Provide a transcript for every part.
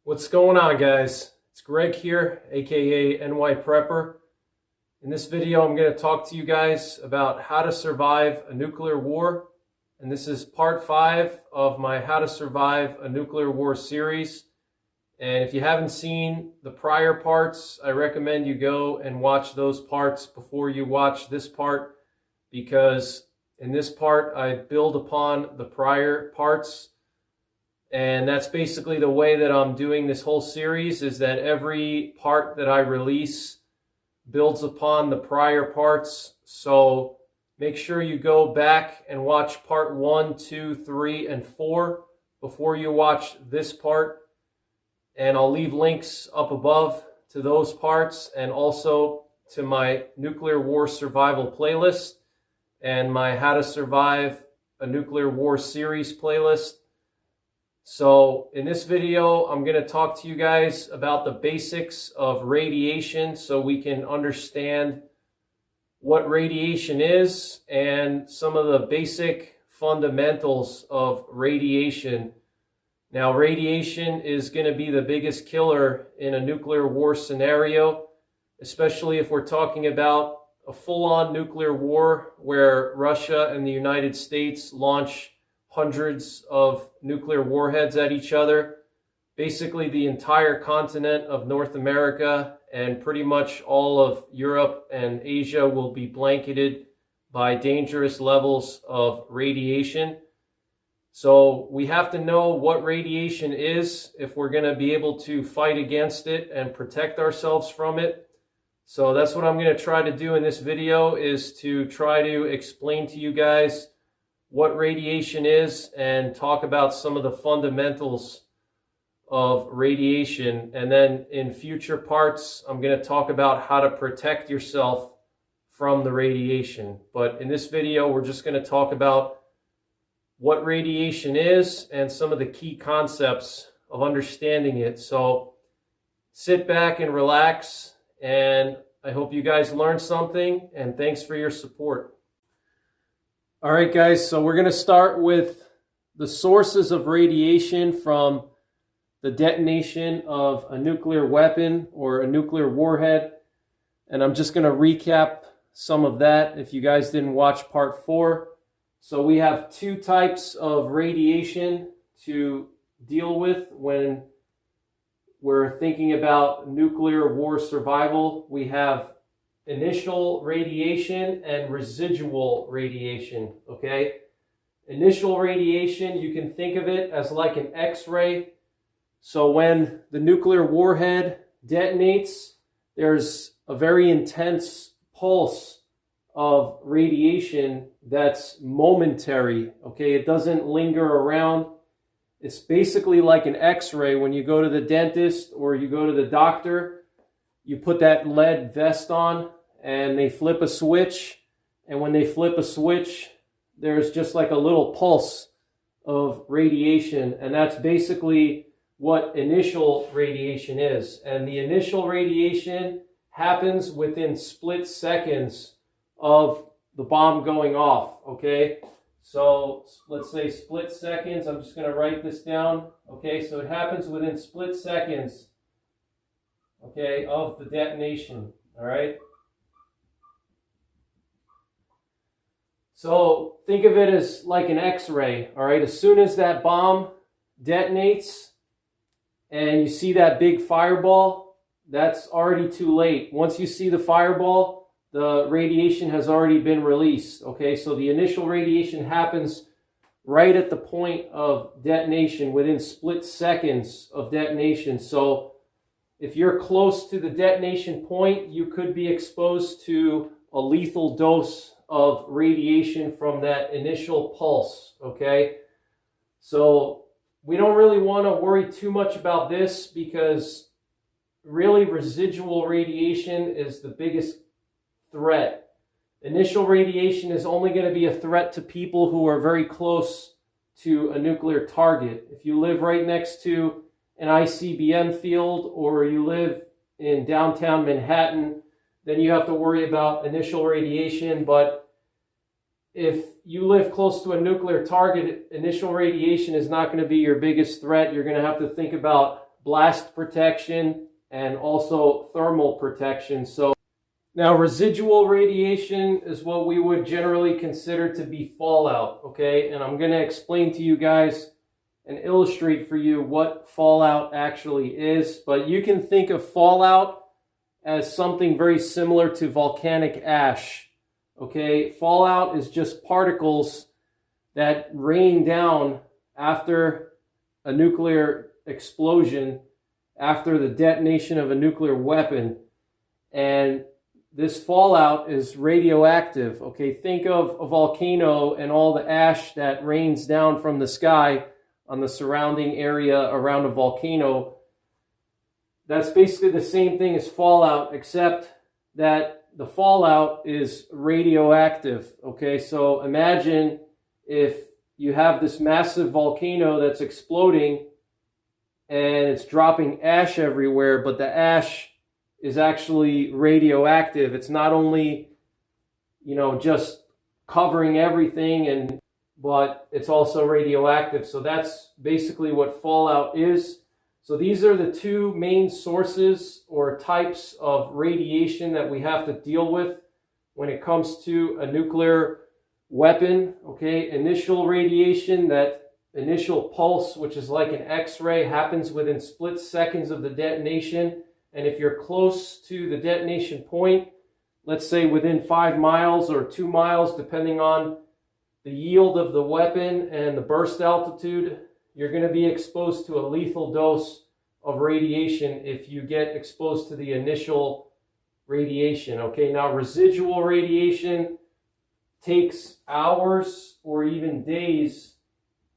What's going on, guys? It's Greg here, aka NY Prepper. In this video, I'm going to talk to you guys about how to survive a nuclear war. And this is part 5 of my How to Survive a Nuclear War series. And if you haven't seen the prior parts, I recommend you go and watch those parts before you watch this part, because in this part, I build upon the prior parts. And that's basically the way that I'm doing this whole series, is that every part that I release builds upon the prior parts. So make sure you go back and watch part 1, 2, 3, and 4 before you watch this part. And I'll leave links up above to those parts and also to my Nuclear War Survival playlist and my How to Survive a Nuclear War series playlist. So in this video, I'm going to talk to you guys about the basics of radiation so we can understand what radiation is and some of the basic fundamentals of radiation. Now, radiation is going to be the biggest killer in a nuclear war scenario, especially if we're talking about a full-on nuclear war where Russia and the United States launch hundreds of nuclear warheads at each other. Basically, the entire continent of North America and pretty much all of Europe and Asia will be blanketed by dangerous levels of radiation. So we have to know what radiation is if we're going to be able to fight against it and protect ourselves from it. So that's what I'm going to try to do in this video, is to try to explain to you guys what radiation is and talk about some of the fundamentals of radiation. And then in future parts, I'm going to talk about how to protect yourself from the radiation. But in this video, we're just going to talk about what radiation is and some of the key concepts of understanding it. So sit back and relax, and I hope you guys learned something, and thanks for your support. All right, guys, so we're going to start with the sources of radiation from the detonation of a nuclear weapon or a nuclear warhead. And I'm just going to recap some of that if you guys didn't watch part 4. So we have 2 types of radiation to deal with when we're thinking about nuclear war survival. We have initial radiation and residual radiation, okay? Initial radiation, you can think of it as like an X-ray. So when the nuclear warhead detonates, there's a very intense pulse of radiation that's momentary, okay? It doesn't linger around. It's basically like an X-ray. When you go to the dentist or you go to the doctor, you put that lead vest on and they flip a switch. And when they flip a switch, there's just like a little pulse of radiation. And that's basically what initial radiation is. And the initial radiation happens within split seconds of the bomb going off, okay? So let's say split seconds. I'm just going to write this down. Okay, so it happens within split seconds, okay, of the detonation, all right? So think of it as like an X-ray, all right? As soon as that bomb detonates and you see that big fireball, that's already too late. Once you see the fireball, the radiation has already been released, okay? So the initial radiation happens right at the point of detonation, within split seconds of detonation. So if you're close to the detonation point, you could be exposed to a lethal dose of radiation from that initial pulse, okay? So we don't really want to worry too much about this, because really residual radiation is the biggest threat. Initial radiation is only going to be a threat to people who are very close to a nuclear target. If you live right next to an ICBM field or you live in downtown Manhattan, then you have to worry about initial radiation. But if you live close to a nuclear target, initial radiation is not going to be your biggest threat. You're going to have to think about blast protection and also thermal protection. So now residual radiation is what we would generally consider to be fallout, okay? And I'm going to explain to you guys and illustrate for you what fallout actually is. But you can think of fallout as something very similar to volcanic ash, okay? Fallout is just particles that rain down after a nuclear explosion, after the detonation of a nuclear weapon. And this fallout is radioactive, okay? Think of a volcano and all the ash that rains down from the sky on the surrounding area around a volcano. That's basically the same thing as fallout, except that the fallout is radioactive, okay? So imagine if you have this massive volcano that's exploding and it's dropping ash everywhere, but the ash is actually radioactive. It's not only, just covering everything, but it's also radioactive. So that's basically what fallout is. So these are the two main sources or types of radiation that we have to deal with when it comes to a nuclear weapon, okay? Initial radiation, that initial pulse, which is like an X-ray, happens within split seconds of the detonation. And if you're close to the detonation point, let's say within 5 miles or 2 miles, depending on the yield of the weapon and the burst altitude, you're going to be exposed to a lethal dose of radiation if you get exposed to the initial radiation, okay? Now, residual radiation takes hours or even days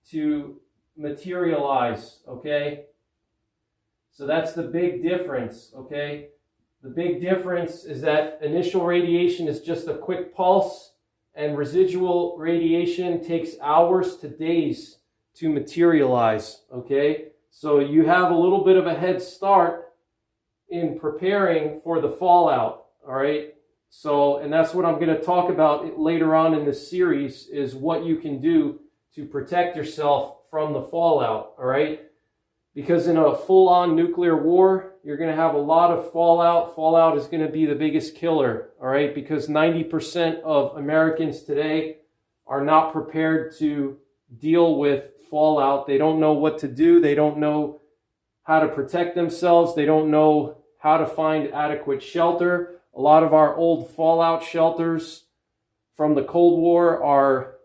to materialize, okay? So that's the big difference, okay? The big difference is that initial radiation is just a quick pulse, and residual radiation takes hours to days to materialize, okay? So you have a little bit of a head start in preparing for the fallout, all right? So, and that's what I'm going to talk about later on in this series, is what you can do to protect yourself from the fallout, all right? Because in a full-on nuclear war, you're going to have a lot of fallout. Fallout is going to be the biggest killer, all right? Because 90% of Americans today are not prepared to deal with fallout. They don't know what to do. They don't know how to protect themselves. They don't know how to find adequate shelter. A lot of our old fallout shelters from the Cold War are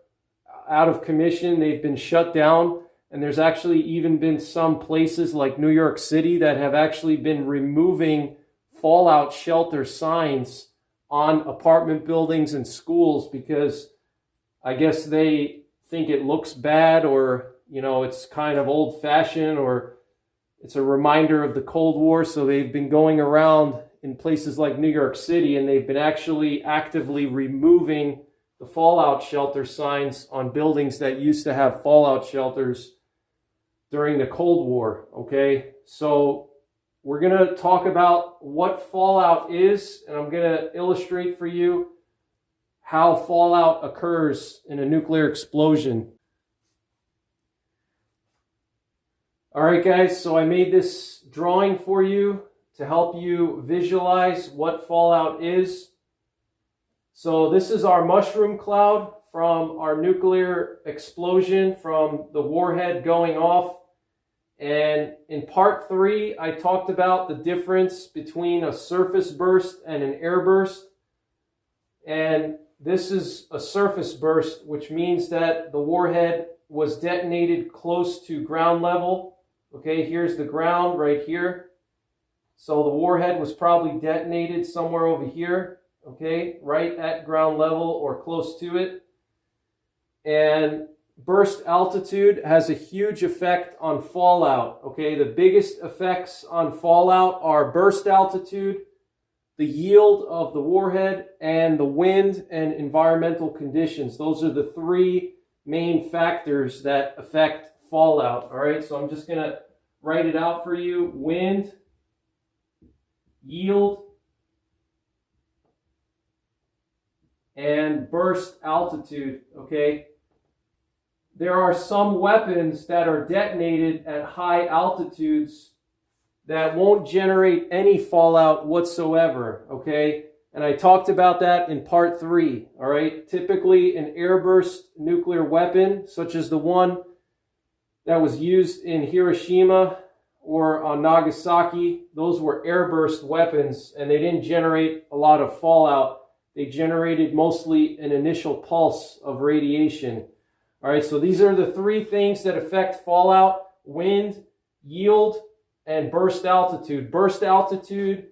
out of commission. They've been shut down. And there's actually even been some places like New York City that have actually been removing fallout shelter signs on apartment buildings and schools because I guess they think it looks bad, or, it's kind of old-fashioned, or it's a reminder of the Cold War. So they've been going around in places like New York City and they've been actually actively removing the fallout shelter signs on buildings that used to have fallout shelters during the Cold War, okay? So we're going to talk about what fallout is, and I'm going to illustrate for you how fallout occurs in a nuclear explosion. All right, guys, so I made this drawing for you to help you visualize what fallout is. So this is our mushroom cloud from our nuclear explosion, from the warhead going off. And in part 3, I talked about the difference between a surface burst and an air burst. And this is a surface burst, which means that the warhead was detonated close to ground level. Okay, here's the ground right here. So the warhead was probably detonated somewhere over here, okay, right at ground level or close to it. And burst altitude has a huge effect on fallout, okay? The biggest effects on fallout are burst altitude, the yield of the warhead, and the wind and environmental conditions. Those are the 3 main factors that affect fallout, all right? So I'm just going to write it out for you. Wind, yield, and burst altitude, okay? There are some weapons that are detonated at high altitudes that won't generate any fallout whatsoever, okay? And I talked about that in part 3, all right? Typically an airburst nuclear weapon, such as the one that was used in Hiroshima or on Nagasaki, those were airburst weapons, and they didn't generate a lot of fallout. They generated mostly an initial pulse of radiation. All right, so these are the 3 things that affect fallout: wind, yield, and burst altitude. Burst altitude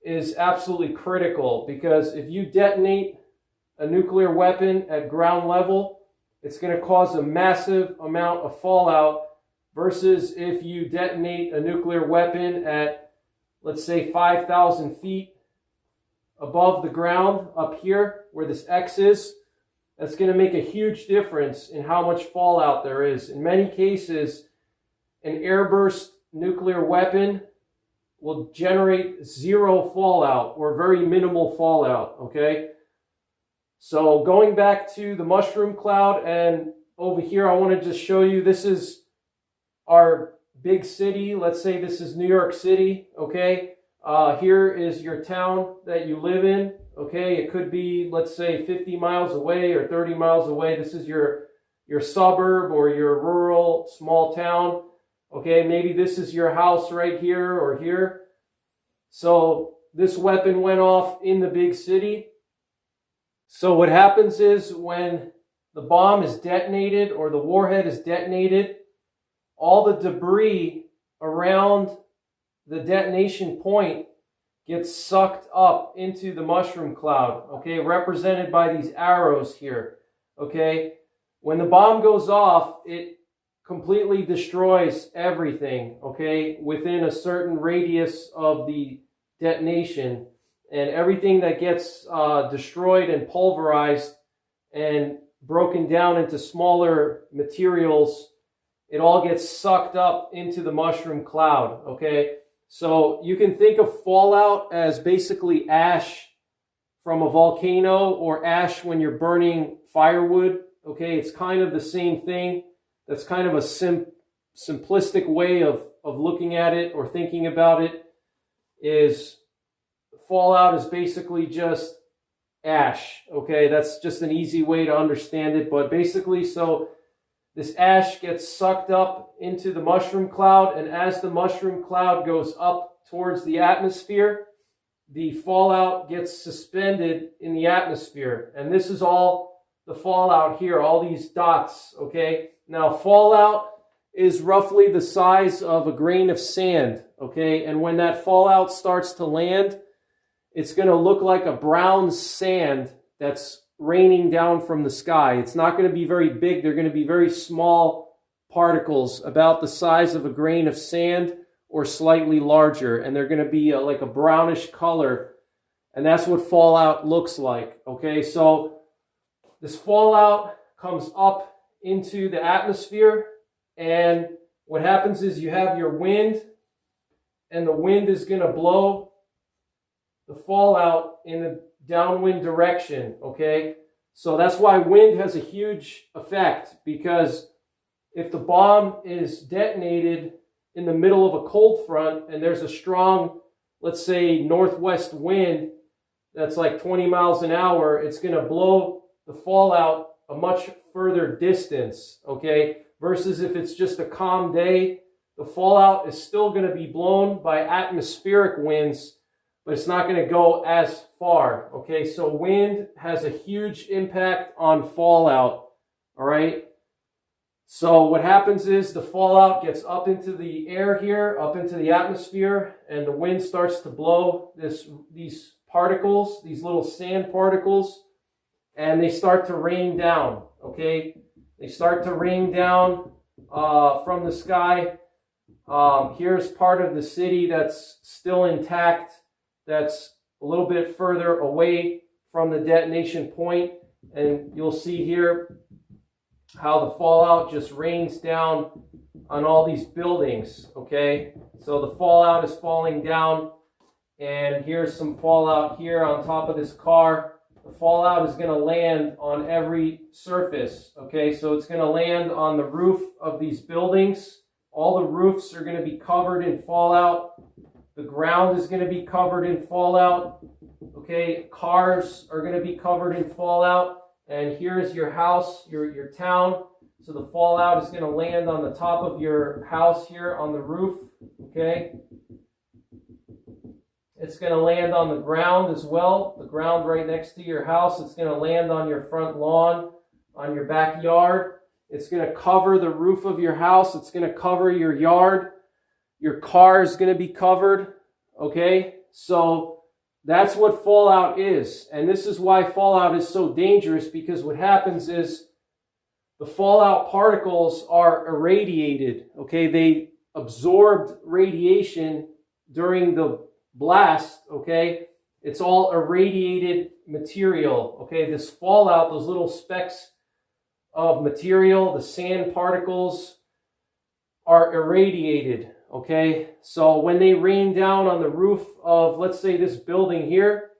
is absolutely critical because if you detonate a nuclear weapon at ground level, it's going to cause a massive amount of fallout versus if you detonate a nuclear weapon at, let's say, 5,000 feet above the ground up here where this X is. That's going to make a huge difference in how much fallout there is. In many cases, an airburst nuclear weapon will generate 0 fallout or very minimal fallout, okay? So going back to the mushroom cloud, and over here I want to just show you, this is our big city. Let's say this is New York City, okay? Here is your town that you live in, okay? It could be, let's say, 50 miles away or 30 miles away. This is your suburb or your rural small town, okay? Maybe this is your house right here or here. So this weapon went off in the big city. So what happens is when the bomb is detonated or the warhead is detonated, all the debris around the detonation point gets sucked up into the mushroom cloud, okay, represented by these arrows here, okay? When the bomb goes off, it completely destroys everything, okay, within a certain radius of the detonation, and everything that gets destroyed and pulverized and broken down into smaller materials, it all gets sucked up into the mushroom cloud, okay? So you can think of fallout as basically ash from a volcano or ash when you're burning firewood, okay? It's kind of the same thing. That's kind of a simplistic way of looking at it or thinking about it. Is fallout is basically just ash, okay? That's just an easy way to understand it. But basically, so this ash gets sucked up into the mushroom cloud, and as the mushroom cloud goes up towards the atmosphere, the fallout gets suspended in the atmosphere. And this is all the fallout here, all these dots, okay? Now, fallout is roughly the size of a grain of sand, okay? And when that fallout starts to land, it's going to look like a brown sand that's raining down from the sky. It's not going to be very big. They're going to be very small particles, about the size of a grain of sand or slightly larger, and they're going to be like a brownish color, and that's what fallout looks like, okay? So this fallout comes up into the atmosphere, and what happens is you have your wind, and the wind is going to blow the fallout in the downwind direction, okay? So that's why wind has a huge effect, because if the bomb is detonated in the middle of a cold front and there's a strong, let's say, northwest wind that's like 20 miles an hour, it's going to blow the fallout a much further distance, okay? Versus if it's just a calm day, the fallout is still going to be blown by atmospheric winds, but it's not going to go as far, okay? So wind has a huge impact on fallout, all right? So what happens is the fallout gets up into the air here, up into the atmosphere, and the wind starts to blow these particles, these little sand particles, and they start to rain down, okay? They start to rain down from the sky. Here's part of the city that's still intact, that's a little bit further away from the detonation point, and you'll see here how the fallout just rains down on all these buildings, okay? So the fallout is falling down, and here's some fallout here on top of this car. The fallout is going to land on every surface, okay? So it's going to land on the roof of these buildings All the roofs are going to be covered in fallout. The ground is going to be covered in fallout. Okay, cars are going to be covered in fallout. And here's your house, your town. So the fallout is going to land on the top of your house here on the roof. Okay. It's going to land on the ground as well. The ground right next to your house. It's going to land on your front lawn, on your backyard. It's going to cover the roof of your house. It's going to cover your yard. Your car is going to be covered. Okay. So that's what fallout is. And this is why fallout is so dangerous, because what happens is the fallout particles are irradiated. Okay. They absorbed radiation during the blast. Okay. It's all irradiated material. Okay. This fallout, those little specks of material, the sand particles, are irradiated. Okay, so when they rain down on the roof of, let's say, this building here,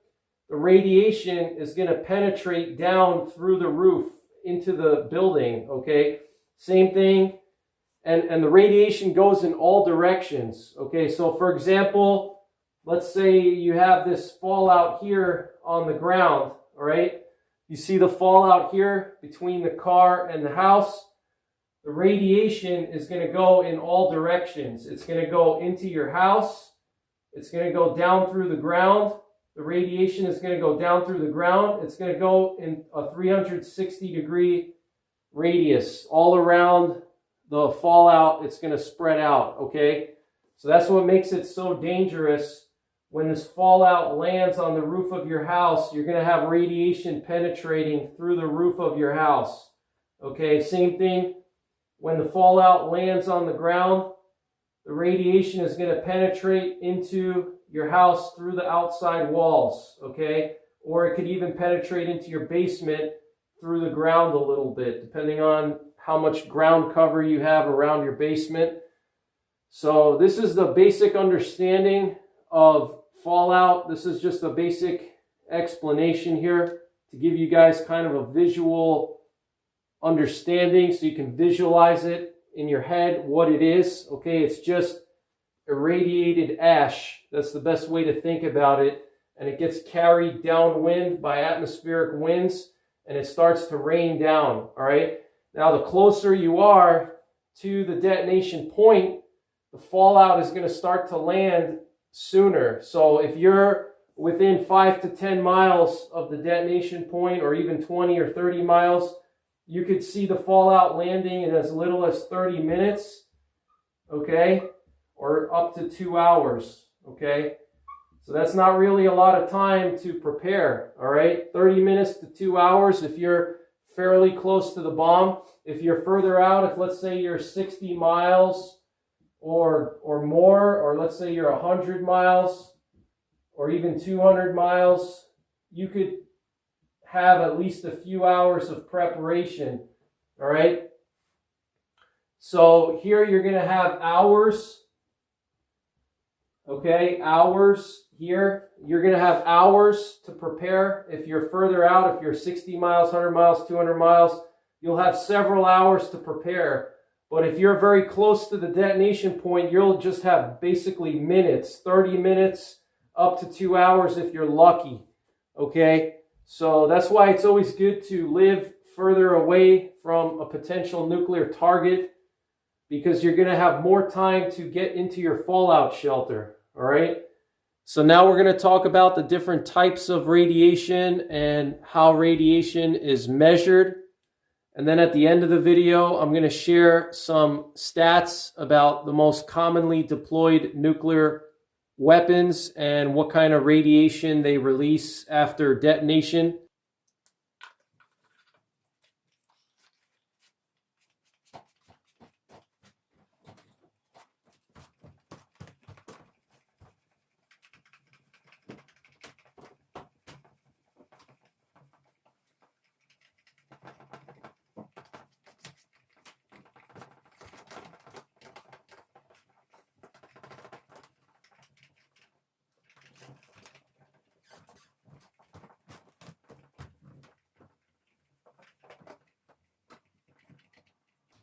the radiation is going to penetrate down through the roof into the building. Okay, same thing, and the radiation goes in all directions. Okay, so for example, let's say you have this fallout here on the ground. All right, you see the fallout here between the car and the house. The radiation is going to go in all directions. It's going to go into your house. It's going to go down through the ground. The radiation is going to go down through the ground. It's going to go in a 360-degree radius all around the fallout. It's going to spread out, okay? So that's what makes it so dangerous. When this fallout lands on the roof of your house, you're going to have radiation penetrating through the roof of your house, okay? Same thing. When the fallout lands on the ground, the radiation is going to penetrate into your house through the outside walls, okay? Or it could even penetrate into your basement through the ground a little bit, depending on how much ground cover you have around your basement. So this is the basic understanding of fallout. This is just a basic explanation here to give you guys kind of a visual understanding so you can visualize it in your head what it is. Okay, it's just irradiated ash. That's the best way to think about it. And it gets carried downwind by atmospheric winds, and it starts to rain down. All right, now the closer you are to the detonation point, the fallout is going to start to land sooner. So if you're within 5 to 10 miles of the detonation point, or even 20 or 30 miles, you could see the fallout landing in as little as 30 minutes, okay, or up to 2 hours, okay? So that's not really a lot of time to prepare, all right? 30 minutes to 2 hours if you're fairly close to the bomb. If you're further out, if let's say you're 60 miles or more, or let's say you're 100 miles or even 200 miles, you could have at least a few hours of preparation, all right? So here you're going to have hours, okay, hours here. You're going to have hours to prepare. If you're further out, if you're 60 miles, 100 miles, 200 miles, you'll have several hours to prepare. But if you're very close to the detonation point, you'll just have basically minutes, 30 minutes up to 2 hours if you're lucky, okay? So that's why it's always good to live further away from a potential nuclear target, because you're going to have more time to get into your fallout shelter, all right? So now we're going to talk about the different types of radiation and how radiation is measured. And then at the end of the video, I'm going to share some stats about the most commonly deployed nuclear weapons and what kind of radiation they release after detonation.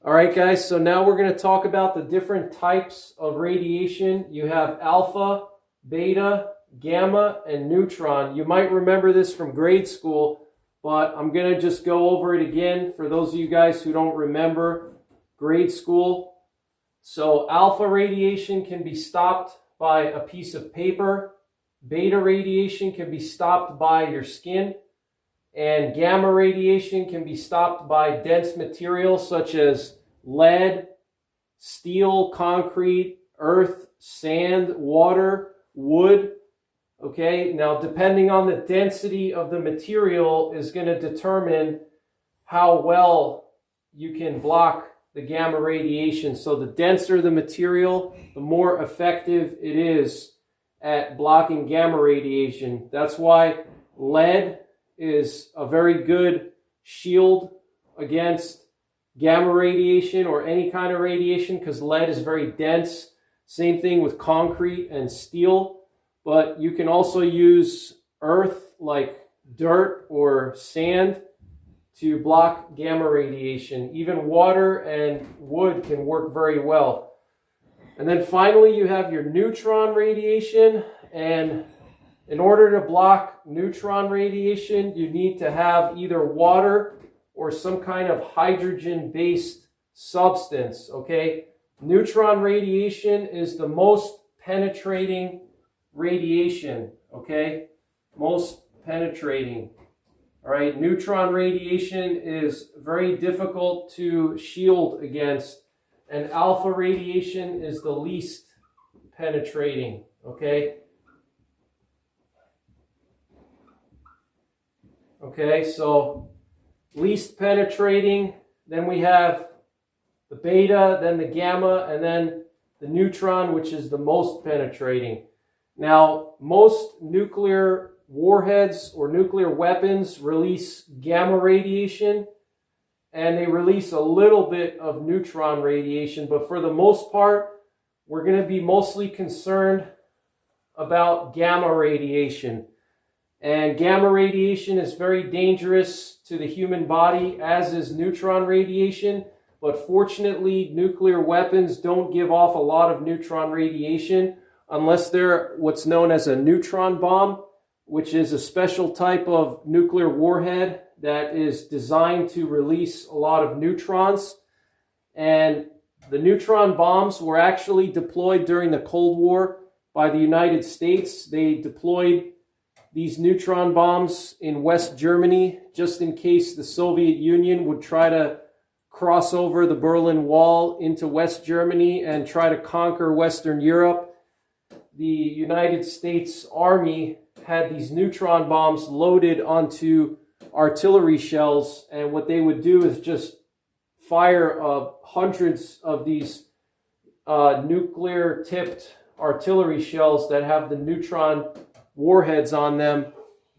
All right, guys, so now we're going to talk about the different types of radiation. You have alpha, beta, gamma, and neutron. You might remember this from grade school, but I'm going to just go over it again for those of you guys who don't remember grade school. So alpha radiation can be stopped by a piece of paper. Beta radiation can be stopped by your skin. And gamma radiation can be stopped by dense materials such as lead, steel, concrete, earth, sand, water, wood. Okay, now depending on the density of the material is going to determine how well you can block the gamma radiation. So the denser the material, the more effective it is at blocking gamma radiation. That's why lead is a very good shield against gamma radiation or any kind of radiation, because lead is very dense. Same thing with concrete and steel. But you can also use earth like dirt or sand to block gamma radiation. Even water and wood can work very well. And then finally you have your neutron radiation, and in order to block neutron radiation, you need to have either water or some kind of hydrogen-based substance, okay? Neutron radiation is the most penetrating radiation, okay? Most penetrating, all right? Neutron radiation is very difficult to shield against, and alpha radiation is the least penetrating, okay? Okay, so least penetrating, then we have the beta, then the gamma, and then the neutron, which is the most penetrating. Now, most nuclear warheads or nuclear weapons release gamma radiation, and they release a little bit of neutron radiation, but for the most part, we're going to be mostly concerned about gamma radiation. And gamma radiation is very dangerous to the human body, as is neutron radiation. But fortunately, nuclear weapons don't give off a lot of neutron radiation unless they're what's known as a neutron bomb, which is a special type of nuclear warhead that is designed to release a lot of neutrons. And the neutron bombs were actually deployed during the Cold War by the United States. They deployed these neutron bombs in West Germany just in case the Soviet Union would try to cross over the Berlin Wall into West Germany and try to conquer Western Europe. The United States Army had these neutron bombs loaded onto artillery shells, and what they would do is just fire hundreds of these nuclear-tipped artillery shells that have the neutron warheads on them,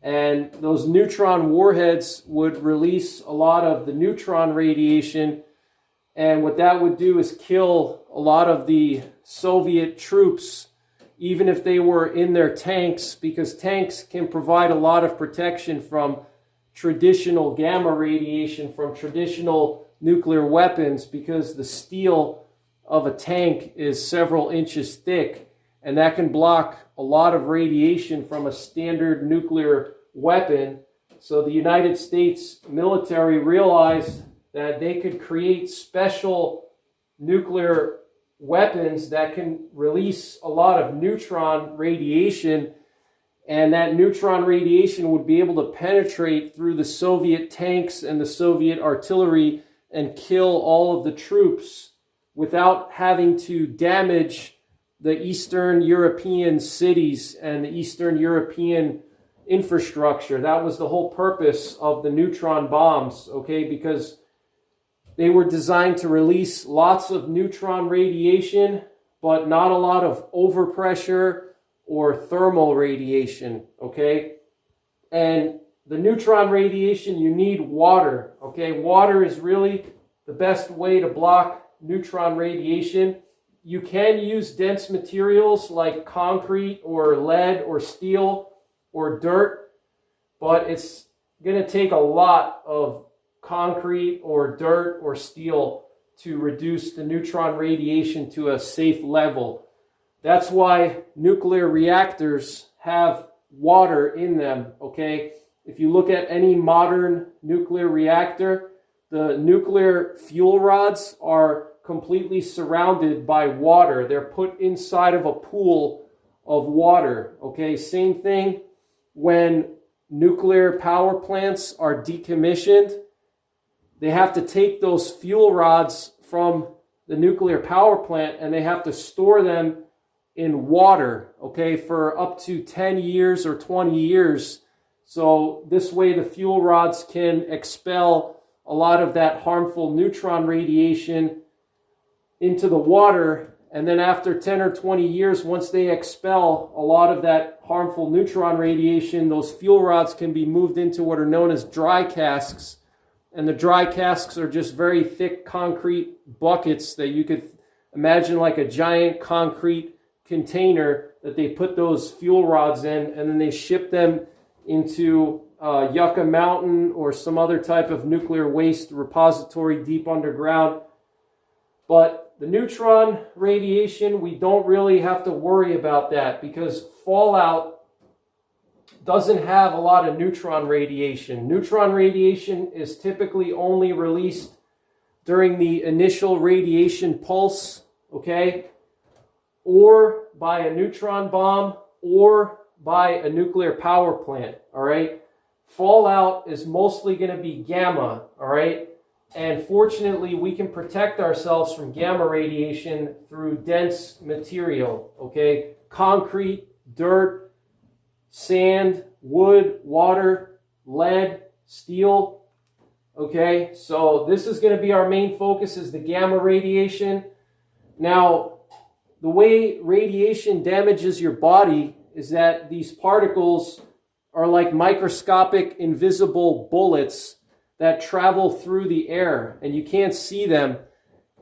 and those neutron warheads would release a lot of the neutron radiation, and what that would do is kill a lot of the Soviet troops, even if they were in their tanks, because tanks can provide a lot of protection from traditional gamma radiation, from traditional nuclear weapons, because the steel of a tank is several inches thick, and that can block a lot of radiation from a standard nuclear weapon. So the United States military realized that they could create special nuclear weapons that can release a lot of neutron radiation, and that neutron radiation would be able to penetrate through the Soviet tanks and the Soviet artillery and kill all of the troops without having to damage the Eastern European cities and the Eastern European infrastructure. That was the whole purpose of the neutron bombs, okay, because they were designed to release lots of neutron radiation, but not a lot of overpressure or thermal radiation, okay? And the neutron radiation, you need water, okay? Water is really the best way to block neutron radiation. You can use dense materials like concrete or lead or steel or dirt, but it's going to take a lot of concrete or dirt or steel to reduce the neutron radiation to a safe level. That's why nuclear reactors have water in them, okay? If you look at any modern nuclear reactor, the nuclear fuel rods are completely surrounded by water. They're put inside of a pool of water, okay? Same thing when nuclear power plants are decommissioned. They have to take those fuel rods from the nuclear power plant and they have to store them in water, okay, for up to 10 years or 20 years. So this way the fuel rods can expel a lot of that harmful neutron radiation into the water. And then after 10 or 20 years, once they expel a lot of that harmful neutron radiation, those fuel rods can be moved into what are known as dry casks. And the dry casks are just very thick concrete buckets that you could imagine like a giant concrete container that they put those fuel rods in, and then they ship them into Yucca Mountain or some other type of nuclear waste repository deep underground. But the neutron radiation, we don't really have to worry about that because fallout doesn't have a lot of neutron radiation. Neutron radiation is typically only released during the initial radiation pulse, okay? Or by a neutron bomb, or by a nuclear power plant, all right? Fallout is mostly going to be gamma, all right? And fortunately, we can protect ourselves from gamma radiation through dense material, okay? Concrete, dirt, sand, wood, water, lead, steel, okay? So this is going to be our main focus, is the gamma radiation. Now, the way radiation damages your body is that these particles are like microscopic invisible bullets that travel through the air and you can't see them.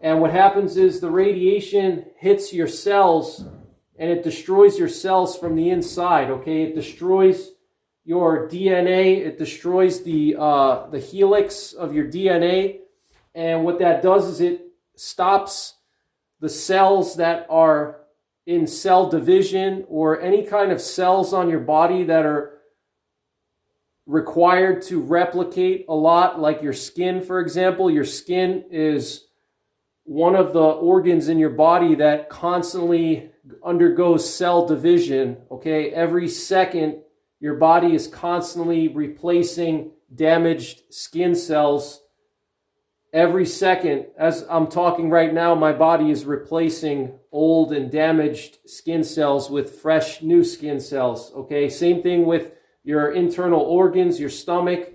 And what happens is the radiation hits your cells and it destroys your cells from the inside, okay? It destroys your DNA, it destroys the helix of your DNA. And what that does is it stops the cells that are in cell division or any kind of cells on your body that are required to replicate a lot, like your skin, for example. Your skin is one of the organs in your body that constantly undergoes cell division, okay? Every second, your body is constantly replacing damaged skin cells. Every second, as I'm talking right now, my body is replacing old and damaged skin cells with fresh new skin cells, okay? Same thing with your internal organs, your stomach.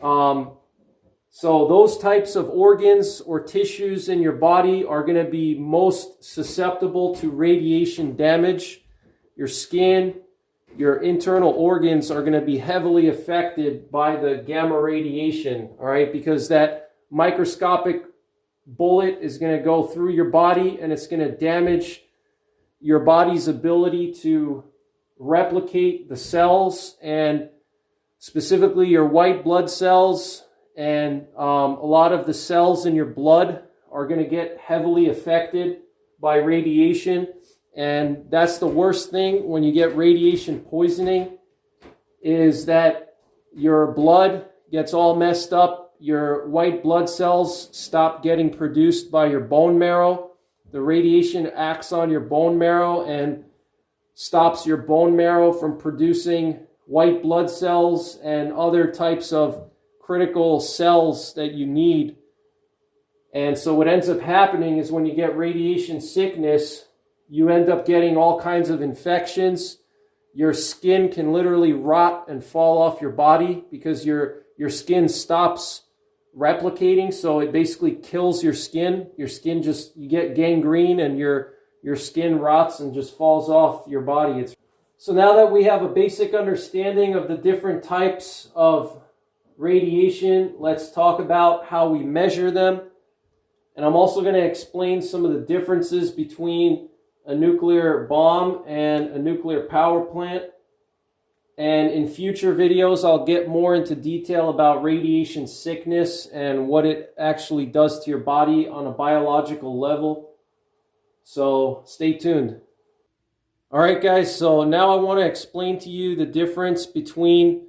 So those types of organs or tissues in your body are going to be most susceptible to radiation damage. Your skin, your internal organs are going to be heavily affected by the gamma radiation, all right? Because that microscopic bullet is going to go through your body and it's going to damage your body's ability to replicate the cells, and specifically your white blood cells, and a lot of the cells in your blood are going to get heavily affected by radiation. And that's the worst thing when you get radiation poisoning, is that your blood gets all messed up. Your white blood cells stop getting produced by your bone marrow. The radiation acts on your bone marrow and stops your bone marrow from producing white blood cells and other types of critical cells that you need. And so what ends up happening is when you get radiation sickness, you end up getting all kinds of infections. Your skin can literally rot and fall off your body because your skin stops replicating, so it basically kills your skin. Your skin just, you get gangrene and your skin rots and just falls off your body. So now that we have a basic understanding of the different types of radiation, let's talk about how we measure them. And I'm also going to explain some of the differences between a nuclear bomb and a nuclear power plant. And in future videos, I'll get more into detail about radiation sickness and what it actually does to your body on a biological level. So stay tuned. All right, guys, so now I want to explain to you the difference between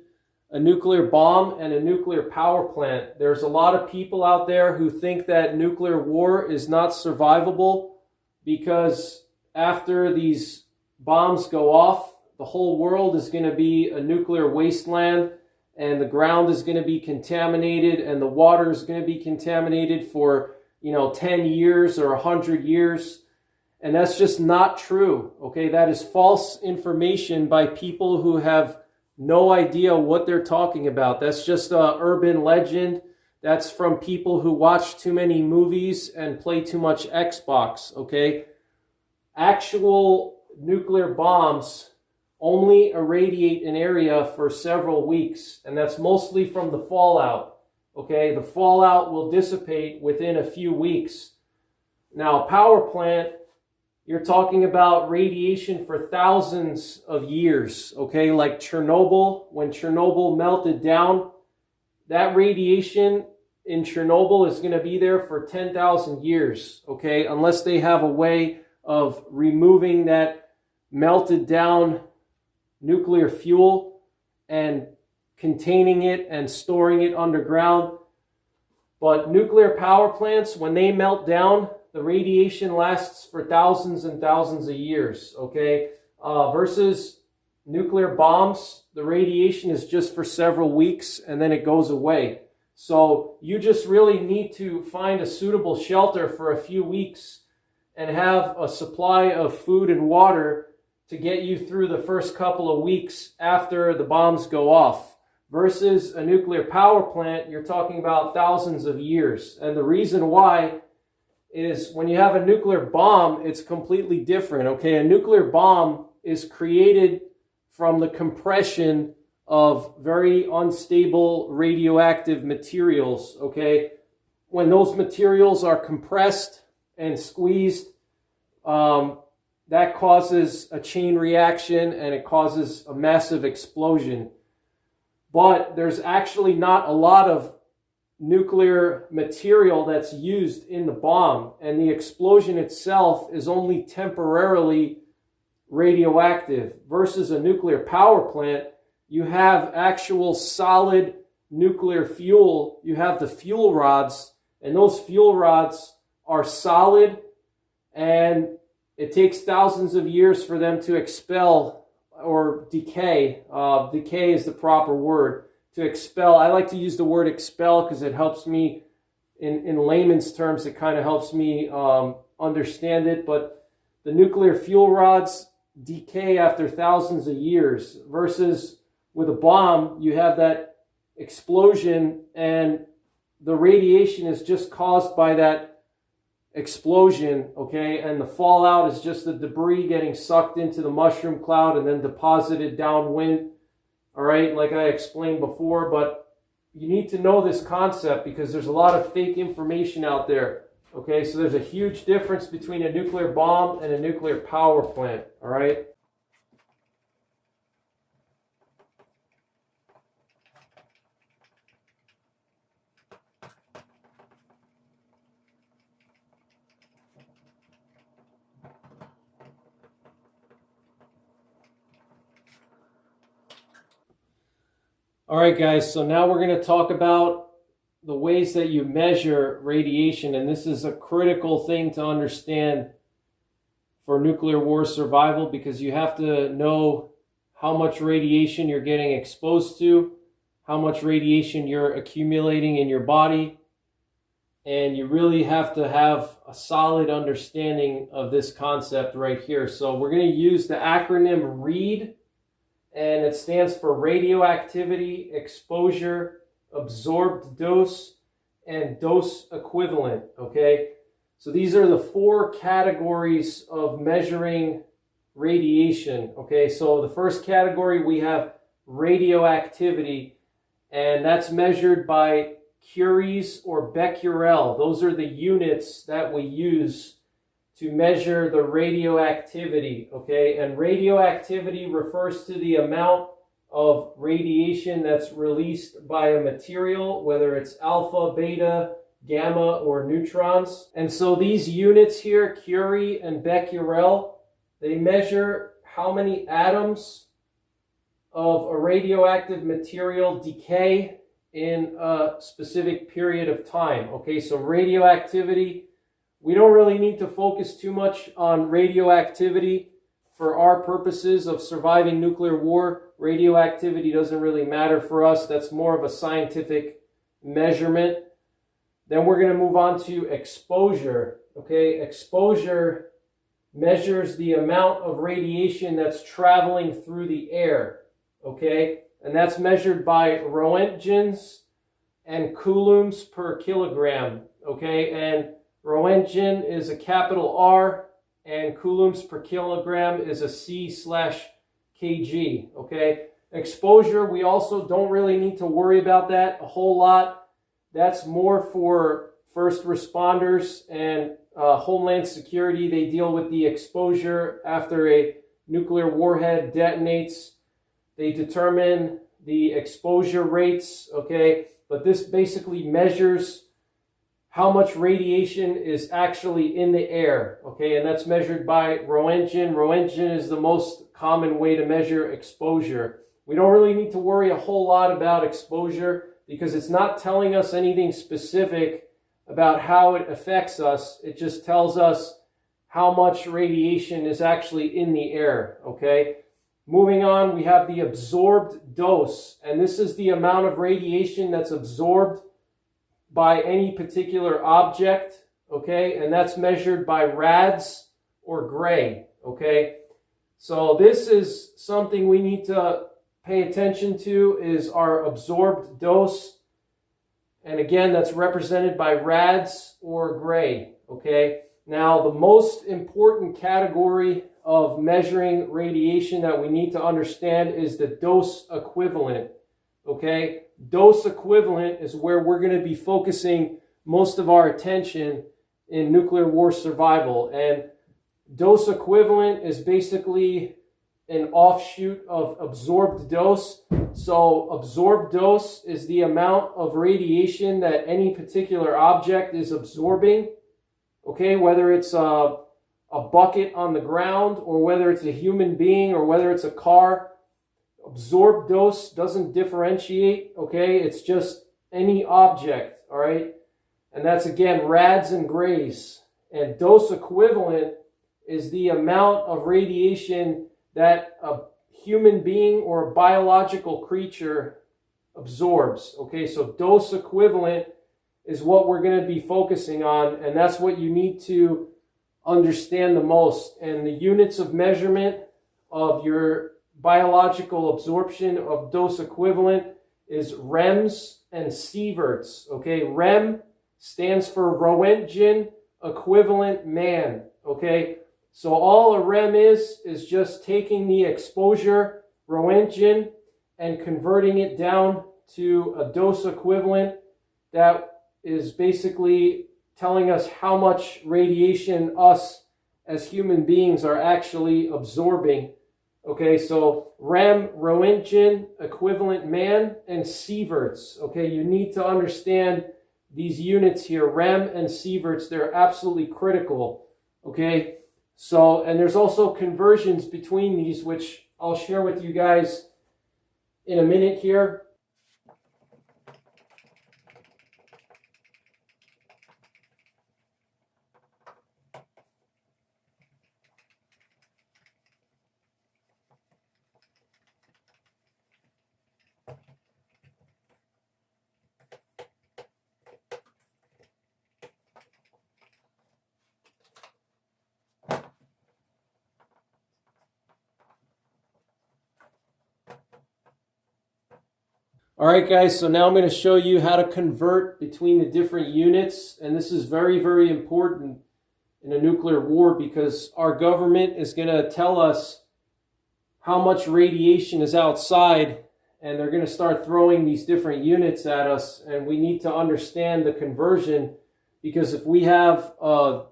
a nuclear bomb and a nuclear power plant. There's a lot of people out there who think that nuclear war is not survivable because after these bombs go off, the whole world is going to be a nuclear wasteland, and the ground is going to be contaminated, and the water is going to be contaminated for, 10 years or 100 years. And that's just not true, okay? That is false information by people who have no idea what they're talking about. That's just an urban legend. That's from people who watch too many movies and play too much Xbox, okay? Actual nuclear bombs only irradiate an area for several weeks, and that's mostly from the fallout, okay? The fallout will dissipate within a few weeks. Now, a power plant, you're talking about radiation for thousands of years, okay? Like Chernobyl, when Chernobyl melted down, that radiation in Chernobyl is going to be there for 10,000 years, okay? Unless they have a way of removing that melted down nuclear fuel and containing it and storing it underground. But nuclear power plants, when they melt down, the radiation lasts for thousands and thousands of years, okay? Versus nuclear bombs, the radiation is just for several weeks and then it goes away. So you just really need to find a suitable shelter for a few weeks and have a supply of food and water to get you through the first couple of weeks after the bombs go off. Versus a nuclear power plant, you're talking about thousands of years. And the reason why is when you have a nuclear bomb, it's completely different, okay? A nuclear bomb is created from the compression of very unstable radioactive materials, okay? When those materials are compressed and squeezed, that causes a chain reaction and it causes a massive explosion. But there's actually not a lot of nuclear material that's used in the bomb, and the explosion itself is only temporarily radioactive. Versus a nuclear power plant, you have actual solid nuclear fuel. You have the fuel rods, and those fuel rods are solid, and it takes thousands of years for them to expel or decay. Decay is the proper word. To expel, I like to use the word expel because it helps me, in layman's terms, it kind of helps me understand it. But the nuclear fuel rods decay after thousands of years, versus with a bomb, you have that explosion and the radiation is just caused by that explosion, okay? And the fallout is just the debris getting sucked into the mushroom cloud and then deposited downwind. All right, like I explained before, but you need to know this concept because there's a lot of fake information out there. Okay, so there's a huge difference between a nuclear bomb and a nuclear power plant. All right. All right, guys, so now we're going to talk about the ways that you measure radiation, and this is a critical thing to understand for nuclear war survival because you have to know how much radiation you're getting exposed to, how much radiation you're accumulating in your body, and you really have to have a solid understanding of this concept right here. So we're going to use the acronym READ, and it stands for radioactivity, exposure, absorbed dose, and dose equivalent, okay? So these are the 4 categories of measuring radiation, okay? So the first category, we have radioactivity, and that's measured by curies or becquerel. Those are the units that we use to measure the radioactivity, okay? And radioactivity refers to the amount of radiation that's released by a material, whether it's alpha, beta, gamma, or neutrons. And so these units here, Curie and becquerel, they measure how many atoms of a radioactive material decay in a specific period of time. Okay, so radioactivity, we don't really need to focus too much on radioactivity for our purposes of surviving nuclear war. Radioactivity doesn't really matter for us. That's more of a scientific measurement. Then we're going to move on to exposure. Okay, exposure measures the amount of radiation that's traveling through the air. Okay, and that's measured by Roentgens and coulombs per kilogram. Okay, and Roentgen is a capital R, and coulombs per kilogram is a C/kg. Okay, exposure, we also don't really need to worry about that a whole lot. That's more for first responders and Homeland Security. They deal with the exposure after a nuclear warhead detonates. They determine the exposure rates, okay? But this basically measures how much radiation is actually in the air, okay? And that's measured by Roentgen. Roentgen is the most common way to measure exposure. We don't really need to worry a whole lot about exposure because it's not telling us anything specific about how it affects us. It just tells us how much radiation is actually in the air, okay? Moving on, we have the absorbed dose, and this is the amount of radiation that's absorbed by any particular object, okay? And that's measured by rads or gray, okay? So this is something we need to pay attention to, is our absorbed dose. And again, that's represented by rads or gray, okay? Now, the most important category of measuring radiation that we need to understand is the dose equivalent, okay? Dose equivalent is where we're going to be focusing most of our attention in nuclear war survival. And dose equivalent is basically an offshoot of absorbed dose. So absorbed dose is the amount of radiation that any particular object is absorbing, okay? Whether it's a bucket on the ground, or whether it's a human being, or whether it's a car. Absorbed dose doesn't differentiate, okay? It's just any object, all right? And that's, again, rads and grays. And dose equivalent is the amount of radiation that a human being or a biological creature absorbs, okay? So dose equivalent is what we're going to be focusing on, and that's what you need to understand the most. And the units of measurement of your biological absorption of dose equivalent is rems and sieverts, okay? Rem stands for Roentgen equivalent man, okay? So all a rem is just taking the exposure Roentgen and converting it down to a dose equivalent that is basically telling us how much radiation us as human beings are actually absorbing. Okay, so rem, Roentgen equivalent man, and sieverts. Okay, you need to understand these units here, rem and sieverts. They're absolutely critical. Okay, so, and there's also conversions between these, which I'll share with you guys in a minute here. All right, guys, so now I'm going to show you how to convert between the different units. And this is very, very important in a nuclear war because our government is going to tell us how much radiation is outside, and they're going to start throwing these different units at us. And we need to understand the conversion, because if we have a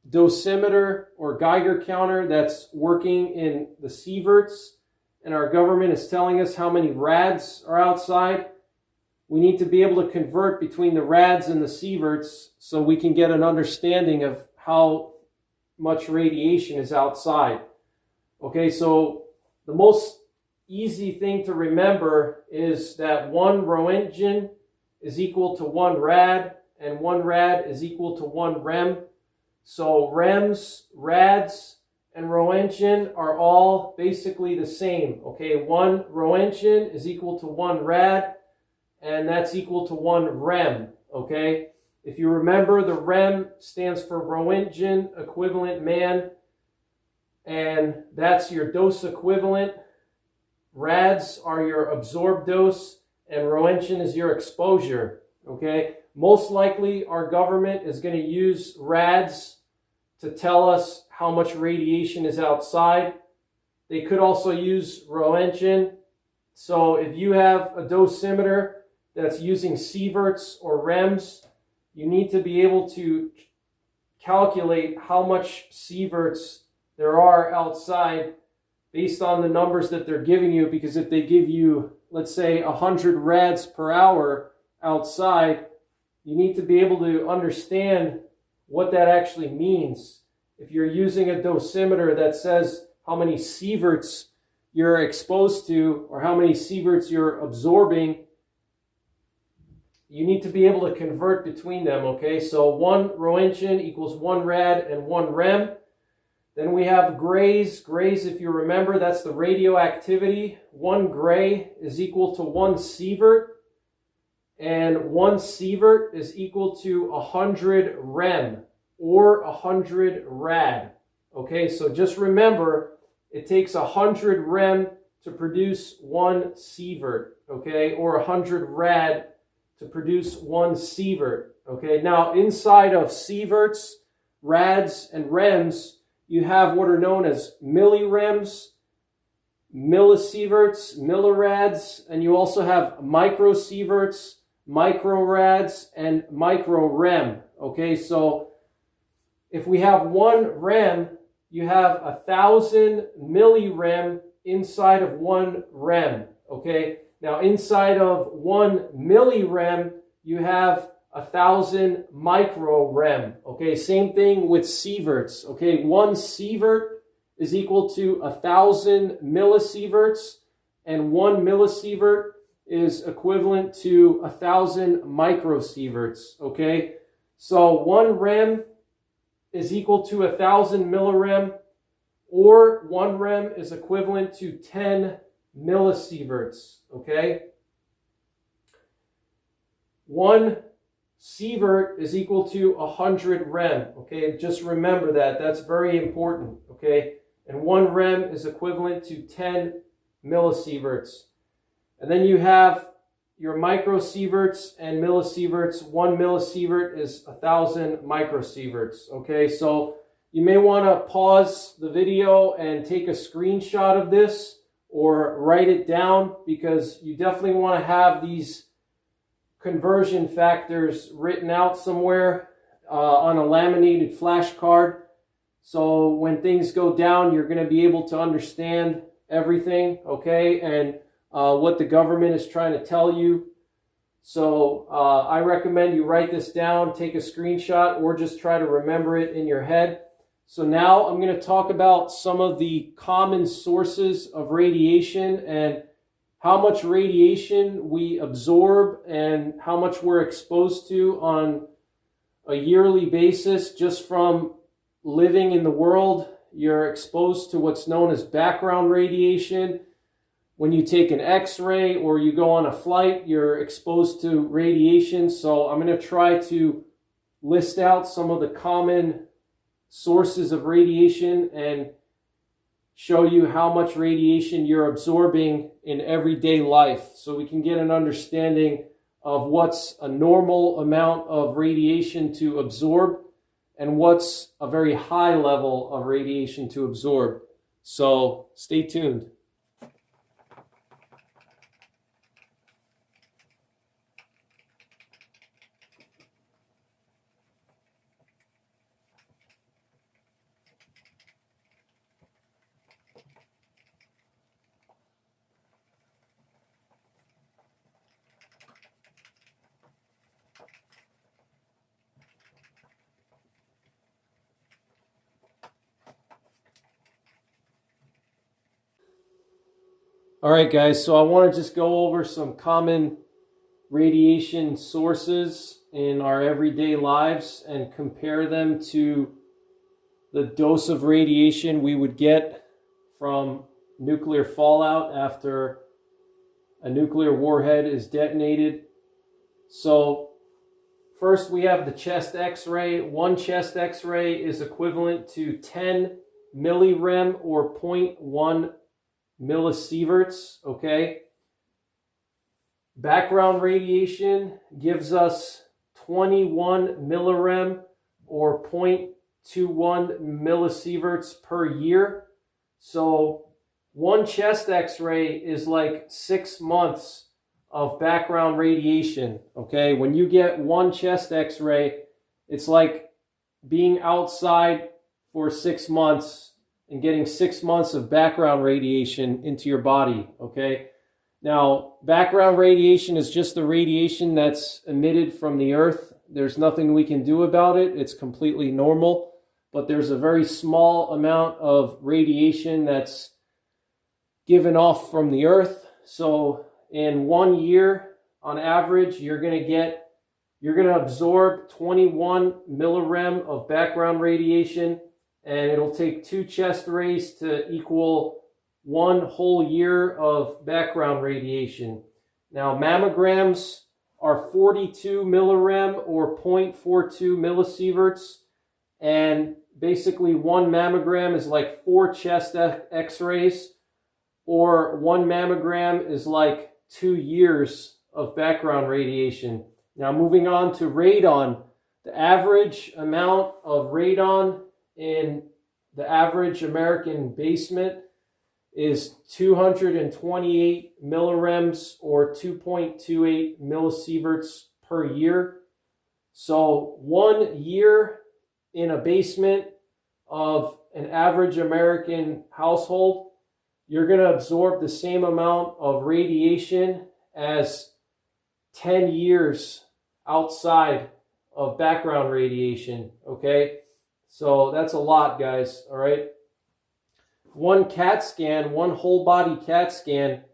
dosimeter or Geiger counter that's working in the sieverts, and our government is telling us how many rads are outside, we need to be able to convert between the rads and the sieverts so we can get an understanding of how much radiation is outside. Okay, so the most easy thing to remember is that 1 Roentgen is equal to 1 rad, and 1 rad is equal to 1 rem. So rems, rads, and Roentgen are all basically the same. Okay, 1 Roentgen is equal to 1 rad, and that's equal to 1 rem. Okay, if you remember, the rem stands for Roentgen equivalent man, and that's your dose equivalent. Rads are your absorbed dose, and Roentgen is your exposure. Okay, most likely our government is going to use rads to tell us how much radiation is outside. They could also use Roentgen. So if you have a dosimeter that's using sieverts or rems, you need to be able to calculate how much sieverts there are outside based on the numbers that they're giving you, because if they give you, let's say, 100 rads per hour outside, you need to be able to understand what that actually means. If you're using a dosimeter that says how many sieverts you're exposed to or how many sieverts you're absorbing, you need to be able to convert between them, okay? So 1 Roentgen equals 1 rad and 1 rem. Then we have grays. Grays, if you remember, that's the radioactivity. 1 gray is equal to 1 sievert, and 1 sievert is equal to 100 rem or 100 rad. Okay, so just remember, it takes 100 rem to produce 1 sievert, okay, or 100 rad to produce 1 sievert. Okay, now inside of sieverts, rads, and rems, you have what are known as millirems, millisieverts, millirads, and you also have microsieverts, microrads, and microrem. Okay, so if we have 1 rem, you have 1,000 millirem inside of 1 rem. Okay, now inside of 1 millirem, you have 1,000 microrem. Okay, same thing with sieverts. Okay, 1 sievert is equal to 1,000 millisieverts, and 1 millisievert is equivalent to 1,000 microsieverts. Okay, so 1 rem is equal to 1,000 millirem, or 1 rem is equivalent to 10 millisieverts. Okay, 1 sievert is equal to 100 rem. Okay, just remember that. That's very important. Okay, and 1 rem is equivalent to 10 millisieverts. And then you have your microsieverts and millisieverts. 1 millisievert is 1,000 microsieverts. Okay, so you may want to pause the video and take a screenshot of this or write it down, because you definitely want to have these conversion factors written out somewhere on a laminated flashcard. So when things go down, you're going to be able to understand everything, okay, and what the government is trying to tell you. So I recommend you write this down, take a screenshot, or just try to remember it in your head. So now I'm going to talk about some of the common sources of radiation and how much radiation we absorb and how much we're exposed to on a yearly basis. Just from living in the world, you're exposed to what's known as background radiation. When you take an X-ray or you go on a flight, you're exposed to radiation. So I'm going to try to list out some of the common sources of radiation and show you how much radiation you're absorbing in everyday life, so we can get an understanding of what's a normal amount of radiation to absorb and what's a very high level of radiation to absorb. So stay tuned. All right, guys, so I want to just go over some common radiation sources in our everyday lives and compare them to the dose of radiation we would get from nuclear fallout after a nuclear warhead is detonated. So first we have the chest x-ray. One chest x-ray is equivalent to 10 millirem or 0.1 millisieverts, okay? Background radiation gives us 21 millirem or 0.21 millisieverts per year. So one chest x-ray is like 6 months of background radiation, okay? When you get one chest x-ray, it's like being outside for 6 months and getting 6 months of background radiation into your body, okay? Now, background radiation is just the radiation that's emitted from the earth. There's nothing we can do about it. It's completely normal, but there's a very small amount of radiation that's given off from the earth. So in 1 year, on average, you're going to absorb 21 millirem of background radiation, and it'll take 2 chest rays to equal 1 whole year of background radiation. Now, mammograms are 42 millirem or 0.42 millisieverts, and basically 1 mammogram is like 4 chest x-rays, or 1 mammogram is like 2 years of background radiation. Now, moving on to radon, the average amount of radon in the average American basement is 228 millirems or 2.28 millisieverts per year. So 1 year in a basement of an average American household, you're going to absorb the same amount of radiation as 10 years outside of background radiation, okay? So that's a lot, guys, all right? One CAT scan, one whole body CAT scan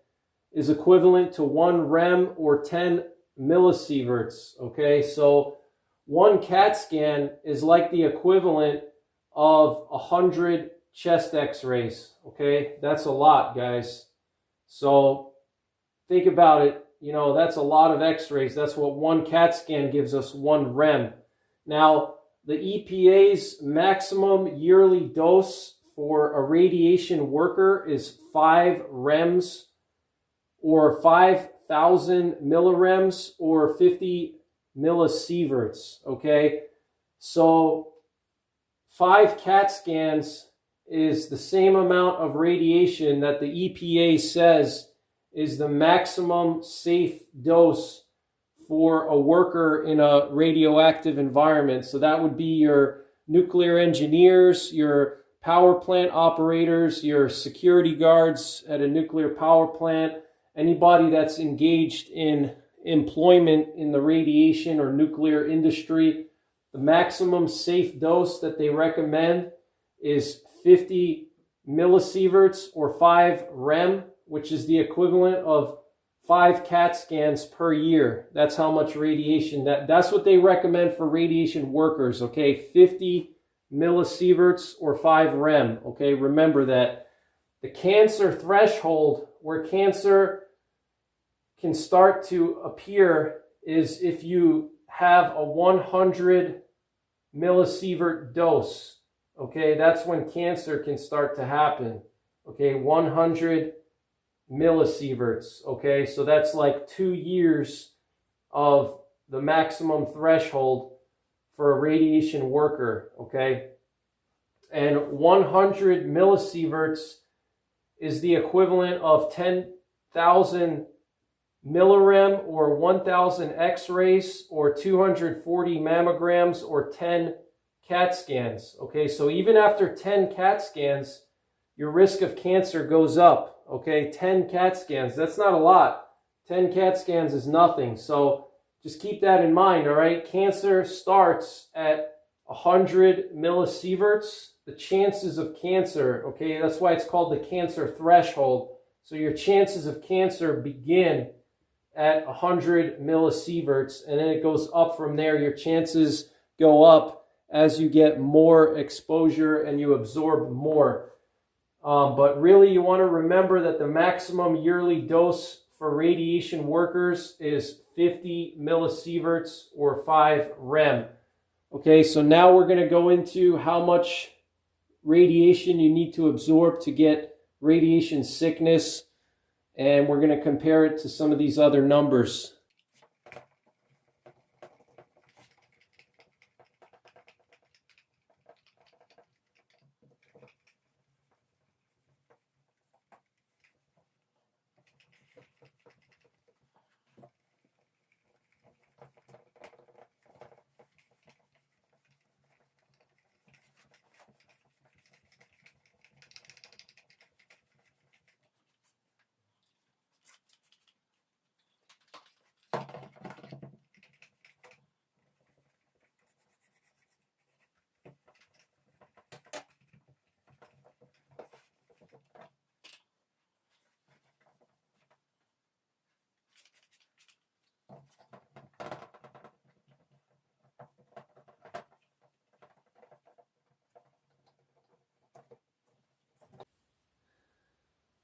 is equivalent to 1 rem or 10 millisieverts, okay? So one CAT scan is like the equivalent of 100 chest x-rays, okay? That's a lot, guys. So think about it. You know, that's a lot of x-rays. That's what one CAT scan gives us, 1 rem. Now, the EPA's maximum yearly dose for a radiation worker is 5 rems or 5,000 millirems or 50 millisieverts, okay? So 5 CAT scans is the same amount of radiation that the EPA says is the maximum safe dose for a worker in a radioactive environment. So that would be your nuclear engineers, your power plant operators, your security guards at a nuclear power plant, anybody that's engaged in employment in the radiation or nuclear industry. The maximum safe dose that they recommend is 50 millisieverts or 5 rem, which is the equivalent of 5 CAT scans per year. That's how much radiation, that's what they recommend for radiation workers, okay? 50 millisieverts or 5 rem, okay? Remember that. The cancer threshold where cancer can start to appear is if you have a 100 millisievert dose, okay? That's when cancer can start to happen, okay? 100 millisieverts, okay? So that's like 2 years of the maximum threshold for a radiation worker, okay? And 100 millisieverts is the equivalent of 10,000 millirem or 1,000 x-rays or 240 mammograms or 10 CAT scans, okay? So even after 10 CAT scans, your risk of cancer goes up, okay? 10 CAT scans, that's not a lot. 10 CAT scans is nothing. So just keep that in mind, all right? Cancer starts at 100 millisieverts. The chances of cancer, okay, that's why it's called the cancer threshold. So your chances of cancer begin at 100 millisieverts, and then it goes up from there. Your chances go up as you get more exposure and you absorb more. But really, you want to remember that the maximum yearly dose for radiation workers is 50 millisieverts or 5 rem. Okay, so now we're going to go into how much radiation you need to absorb to get radiation sickness, and we're going to compare it to some of these other numbers.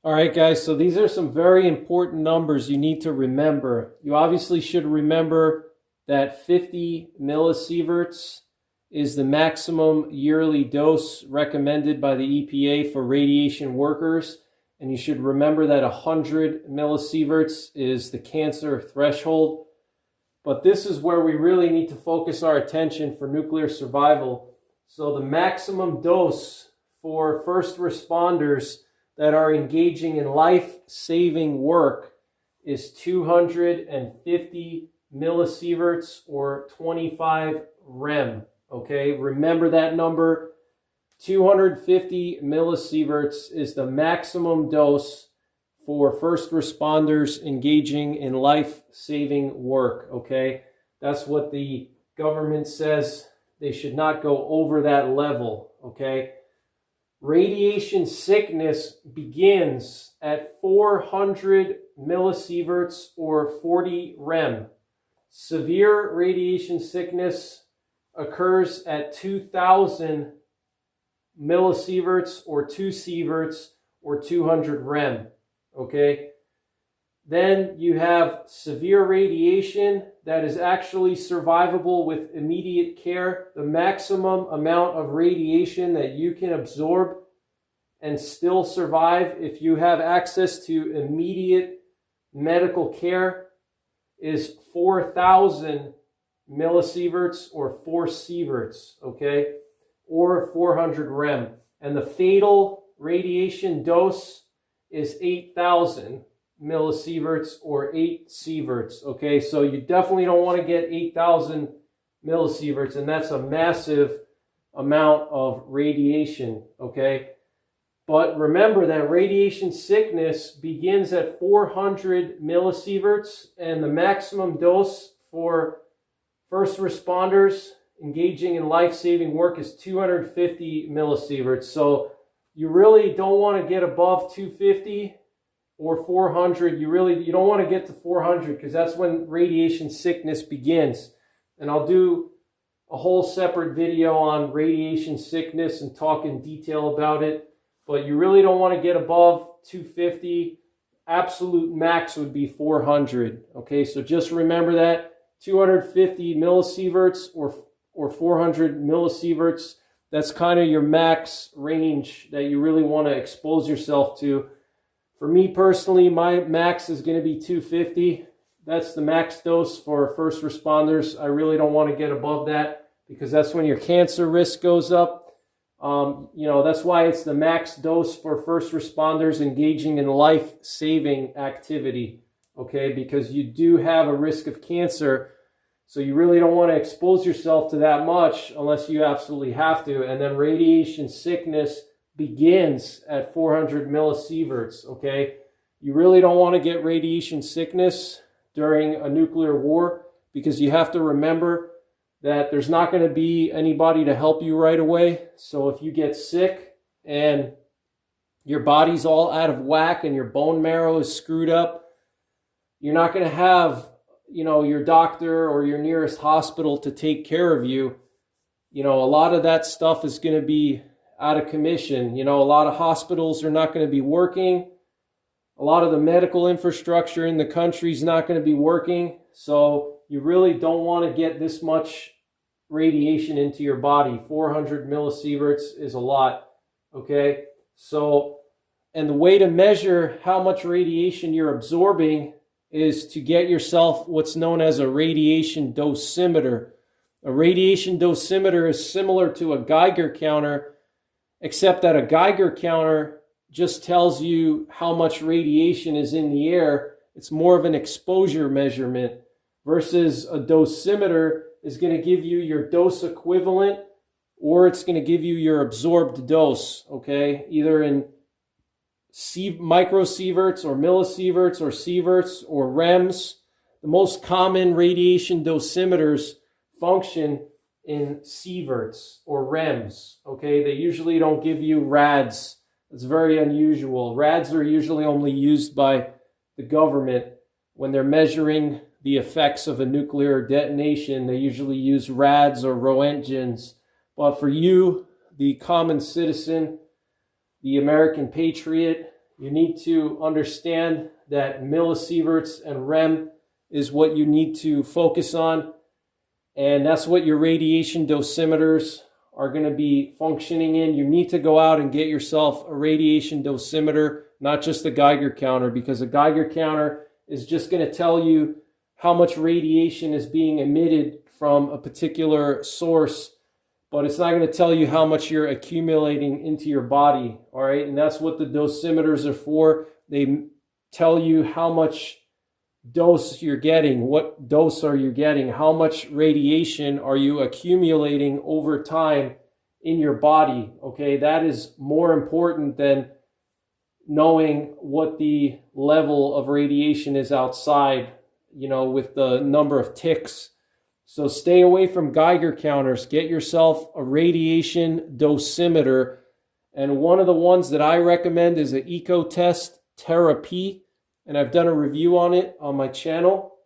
All right, guys, so these are some very important numbers you need to remember. You obviously should remember that 50 millisieverts is the maximum yearly dose recommended by the EPA for radiation workers. And you should remember that 100 millisieverts is the cancer threshold. But this is where we really need to focus our attention for nuclear survival. So the maximum dose for first responders that are engaging in life-saving work is 250 millisieverts or 25 rem. Okay, remember that number. 250 millisieverts is the maximum dose for first responders engaging in life-saving work. Okay, that's what the government says. They should not go over that level. Okay. Radiation sickness begins at 400 millisieverts or 40 rem. Severe radiation sickness occurs at 2,000 millisieverts or 2 sieverts or 200 rem. Okay? Then you have severe radiation that is actually survivable with immediate care. The maximum amount of radiation that you can absorb and still survive if you have access to immediate medical care is 4,000 millisieverts or 4 sieverts, okay, or 400 rem. And the fatal radiation dose is 8,000 millisieverts or 8 sieverts. Okay, so you definitely don't want to get 8,000 millisieverts, and that's a massive amount of radiation. Okay, but remember that radiation sickness begins at 400 millisieverts, and the maximum dose for first responders engaging in life-saving work is 250 millisieverts. So you really don't want to get above 250 or 400. You don't want to get to 400 because that's when radiation sickness begins. And I'll do a whole separate video on radiation sickness and talk in detail about it. But you really don't want to get above 250. Absolute max would be 400. Okay, so just remember that 250 millisieverts or 400 millisieverts. That's kind of your max range that you really want to expose yourself to. For me personally, my max is going to be 250. That's the max dose for first responders. I really don't want to get above that because that's when your cancer risk goes up. That's why it's the max dose for first responders engaging in life-saving activity, okay? Because you do have a risk of cancer, so you really don't want to expose yourself to that much unless you absolutely have to. And then radiation sickness begins at 400 millisieverts, okay? You really don't want to get radiation sickness during a nuclear war because you have to remember that there's not going to be anybody to help you right away. So if you get sick and your body's all out of whack and your bone marrow is screwed up, you're not going to have, your doctor or your nearest hospital to take care of you. A lot of that stuff is going to be out of commission. A lot of hospitals are not going to be working. A lot of the medical infrastructure in the country is not going to be working. So you really don't want to get this much radiation into your body. 400 millisieverts is a lot, okay? So, and the way to measure how much radiation you're absorbing is to get yourself what's known as a radiation dosimeter. A radiation dosimeter is similar to a Geiger counter, except that a Geiger counter just tells you how much radiation is in the air. It's more of an exposure measurement, versus a dosimeter is going to give you your dose equivalent, or it's going to give you your absorbed dose, okay? Either in microsieverts or millisieverts or sieverts or rems. The most common radiation dosimeters function in sieverts or rems, okay? They usually don't give you rads. It's very unusual. Rads are usually only used by the government when they're measuring the effects of a nuclear detonation. They usually use rads or Roentgens. But for you, the common citizen, the American patriot, you need to understand that millisieverts and REM is what you need to focus on. And that's what your radiation dosimeters are going to be functioning in. You need to go out and get yourself a radiation dosimeter, not just a Geiger counter, because a Geiger counter is just going to tell you how much radiation is being emitted from a particular source, but it's not going to tell you how much you're accumulating into your body, all right? And that's what the dosimeters are for. They tell you how much dose you're getting, what dose are you getting, how much radiation are you accumulating over time in your body, okay? That is more important than knowing what the level of radiation is outside, with the number of ticks. So stay away from Geiger counters. Get yourself a radiation dosimeter. And one of the ones that I recommend is an EcoTest Therapy. And I've done a review on it on my channel.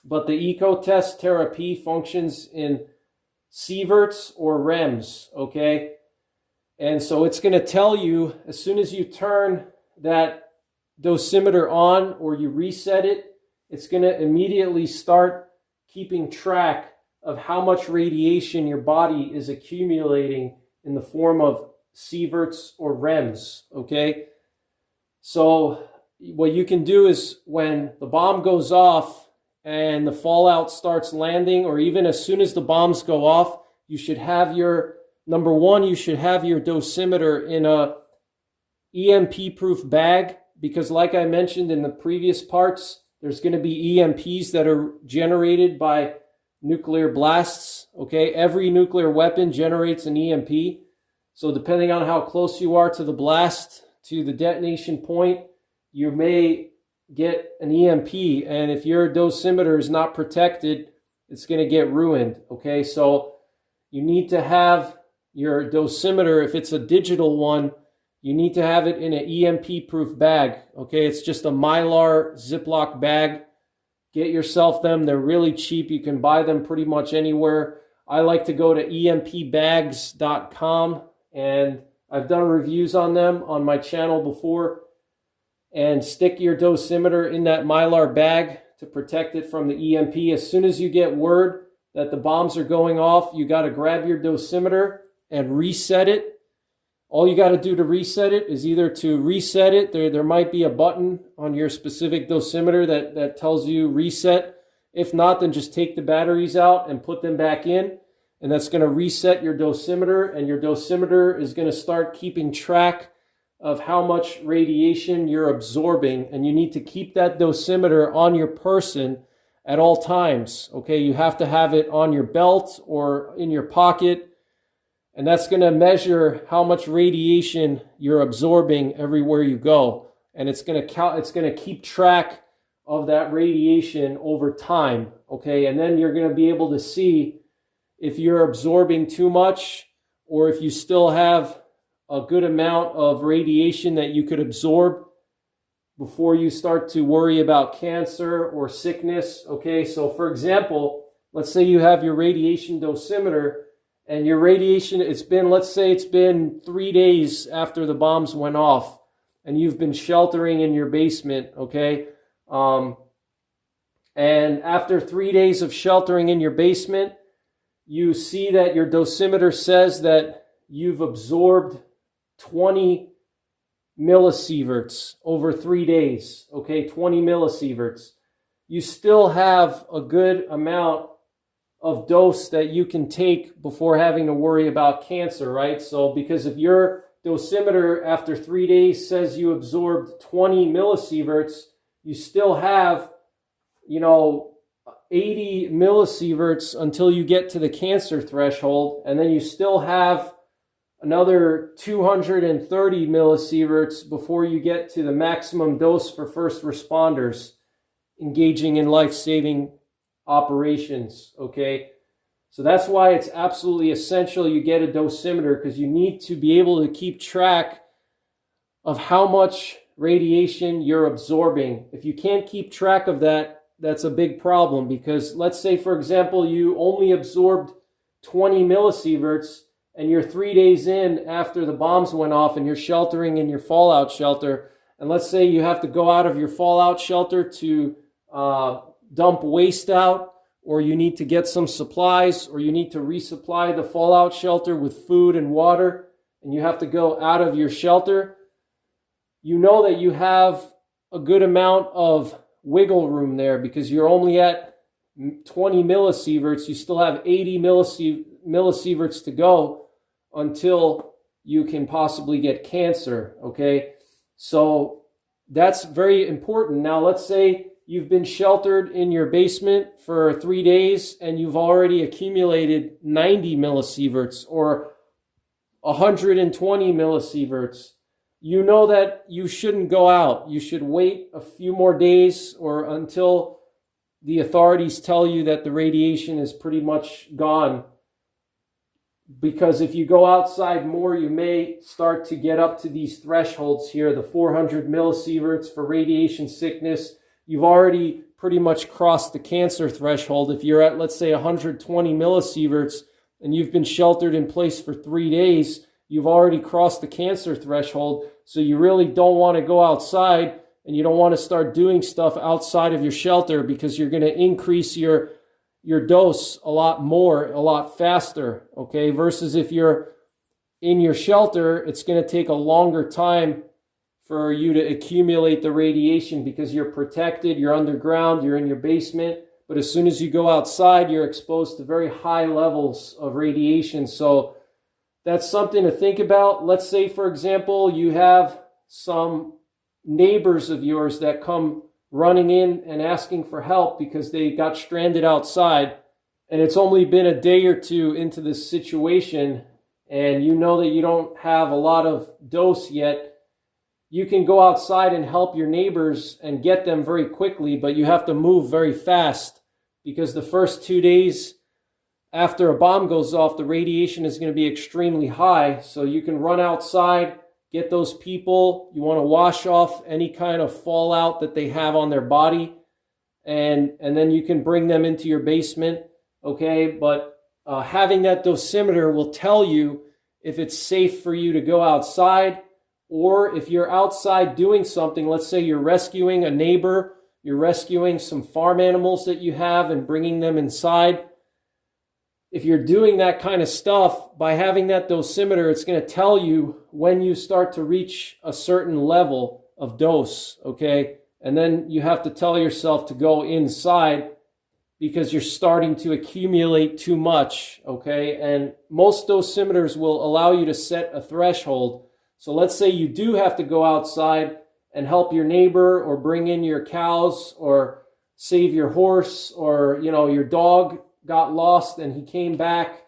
But the EcoTest Therapy functions in sieverts or REMs, okay? And so it's going to tell you, as soon as you turn that dosimeter on or you reset it, it's going to immediately start keeping track of how much radiation your body is accumulating in the form of sieverts or REMs, okay? So what you can do is when the bomb goes off and the fallout starts landing, or even as soon as the bombs go off, you should have your, number one, you should have your dosimeter in a EMP-proof bag, because like I mentioned in the previous parts, there's going to be EMPs that are generated by nuclear blasts, okay? Every nuclear weapon generates an EMP. So depending on how close you are to the blast, to the detonation point, you may get an EMP. And if your dosimeter is not protected, it's going to get ruined, okay? So you need to have your dosimeter, if it's a digital one, you need to have it in an EMP-proof bag, okay? It's just a Mylar Ziploc bag. Get yourself them. They're really cheap. You can buy them pretty much anywhere. I like to go to empbags.com, and I've done reviews on them on my channel before. And stick your dosimeter in that Mylar bag to protect it from the EMP. As soon as you get word that the bombs are going off, you got to grab your dosimeter and reset it. All you got to do to reset it is either to reset it. There might be a button on your specific dosimeter that tells you reset. If not, then just take the batteries out and put them back in. And that's going to reset your dosimeter. And your dosimeter is going to start keeping track of how much radiation you're absorbing. And you need to keep that dosimeter on your person at all times. Okay, you have to have it on your belt or in your pocket. And that's going to measure how much radiation you're absorbing everywhere you go. And it's going to keep track of that radiation over time, okay? And then you're going to be able to see if you're absorbing too much or if you still have a good amount of radiation that you could absorb before you start to worry about cancer or sickness. Okay, so for example, let's say you have your radiation dosimeter and your radiation, let's say it's been 3 days after the bombs went off and you've been sheltering in your basement, okay? And after 3 days of sheltering in your basement, you see that your dosimeter says that you've absorbed 20 millisieverts over 3 days, okay, 20 millisieverts. You still have a good amount of dose that you can take before having to worry about cancer, right? So because if your dosimeter after 3 days says you absorbed 20 millisieverts, you still have, 80 millisieverts until you get to the cancer threshold, and then you still have another 230 millisieverts before you get to the maximum dose for first responders engaging in life-saving operations, okay? So that's why it's absolutely essential you get a dosimeter, because you need to be able to keep track of how much radiation you're absorbing. If you can't keep track of that, that's a big problem, because let's say, for example, you only absorbed 20 millisieverts and you're 3 days in after the bombs went off and you're sheltering in your fallout shelter, and let's say you have to go out of your fallout shelter to dump waste out, or you need to get some supplies, or you need to resupply the fallout shelter with food and water, and you have to go out of your shelter, you know that you have a good amount of wiggle room there, because you're only at 20 millisieverts. You still have 80 millisieverts to go until you can possibly get cancer, okay? So that's very important. Now, let's say you've been sheltered in your basement for 3 days and you've already accumulated 90 millisieverts or 120 millisieverts. You know that you shouldn't go out. You should wait a few more days or until the authorities tell you that the radiation is pretty much gone. Because if you go outside more, you may start to get up to these thresholds here, the 400 millisieverts for radiation sickness. You've already pretty much crossed the cancer threshold. If you're at, let's say, 120 millisieverts and you've been sheltered in place for 3 days, you've already crossed the cancer threshold. So you really don't want to go outside, and you don't want to start doing stuff outside of your shelter, because you're going to increase your dose a lot more, a lot faster, okay? Versus if you're in your shelter, it's going to take a longer time for you to accumulate the radiation, because you're protected, you're underground, you're in your basement. But as soon as you go outside, you're exposed to very high levels of radiation. So that's something to think about. Let's say, for example, you have some neighbors of yours that come running in and asking for help because they got stranded outside, and it's only been a day or two into this situation, and you know that you don't have a lot of dose yet. You can go outside and help your neighbors and get them very quickly, but you have to move very fast, because the first 2 days after a bomb goes off, the radiation is going to be extremely high. So you can run outside, get those people. You want to wash off any kind of fallout that they have on their body, and then you can bring them into your basement, okay? But having that dosimeter will tell you if it's safe for you to go outside, or if you're outside doing something. Let's say you're rescuing a neighbor, you're rescuing some farm animals that you have and bringing them inside. If you're doing that kind of stuff, by having that dosimeter, it's going to tell you when you start to reach a certain level of dose, okay? And then you have to tell yourself to go inside, because you're starting to accumulate too much, okay? And most dosimeters will allow you to set a threshold. So let's say you do have to go outside and help your neighbor, or bring in your cows, or save your horse, or, your dog got lost and he came back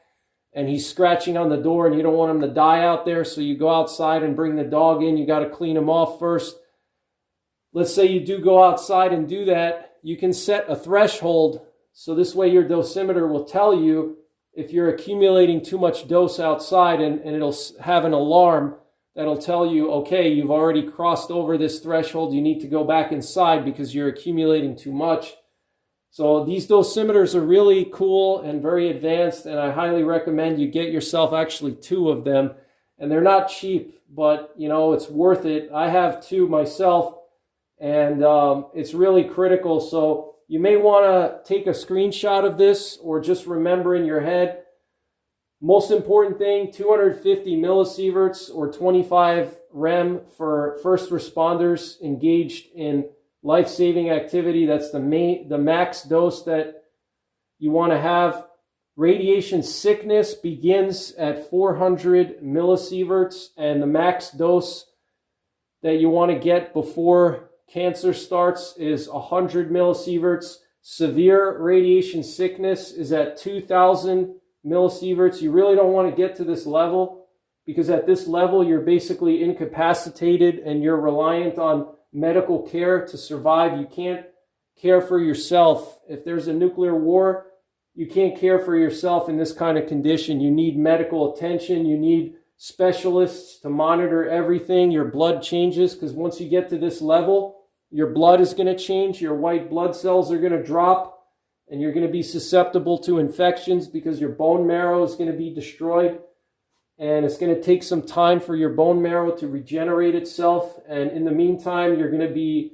and he's scratching on the door, and you don't want him to die out there. So you go outside and bring the dog in. You got to clean him off first. Let's say you do go outside and do that. You can set a threshold. So this way your dosimeter will tell you if you're accumulating too much dose outside, and it'll have an alarm that'll tell you, okay, you've already crossed over this threshold. You need to go back inside because you're accumulating too much. So these dosimeters are really cool and very advanced, and I highly recommend you get yourself actually 2 of them. And they're not cheap, but you know, it's worth it. I have 2 myself, and it's really critical. So you may want to take a screenshot of this or just remember in your head. Most important thing, 250 millisieverts or 25 rem for first responders engaged in life-saving activity. That's the max dose that you want to have. Radiation sickness begins at 400 millisieverts, and the max dose that you want to get before cancer starts is 100 millisieverts. Severe radiation sickness is at 2,000 millisieverts. You really don't want to get to this level, because at this level you're basically incapacitated and you're reliant on medical care to survive. You can't care for yourself. If there's a nuclear war, you can't care for yourself in this kind of condition. You need medical attention. You need specialists to monitor everything. Your blood changes, because once you get to this level, your blood is going to change. Your white blood cells are going to drop, and you're going to be susceptible to infections because your bone marrow is going to be destroyed. And it's going to take some time for your bone marrow to regenerate itself. And in the meantime, you're going to be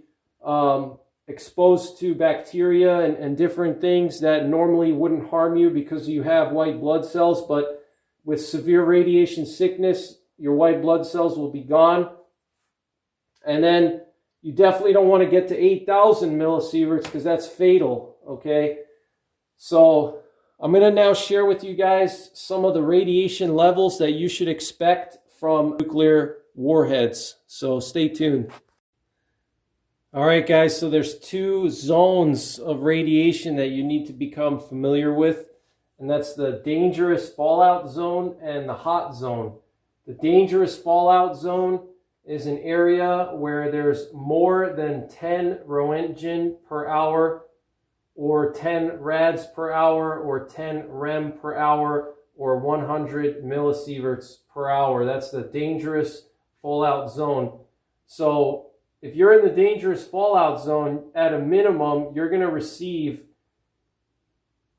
exposed to bacteria and different things that normally wouldn't harm you because you have white blood cells. But with severe radiation sickness, your white blood cells will be gone. And then you definitely don't want to get to 8,000 millisieverts, because that's fatal, okay? So I'm going to now share with you guys some of the radiation levels that you should expect from nuclear warheads. So stay tuned. All right, guys, so there's 2 zones of radiation that you need to become familiar with, and that's the dangerous fallout zone and the hot zone. The dangerous fallout zone is an area where there's more than 10 Roentgen per hour, or 10 rads per hour, or 10 rem per hour, or 100 millisieverts per hour. That's the dangerous fallout zone. So if you're in the dangerous fallout zone, at a minimum, you're going to receive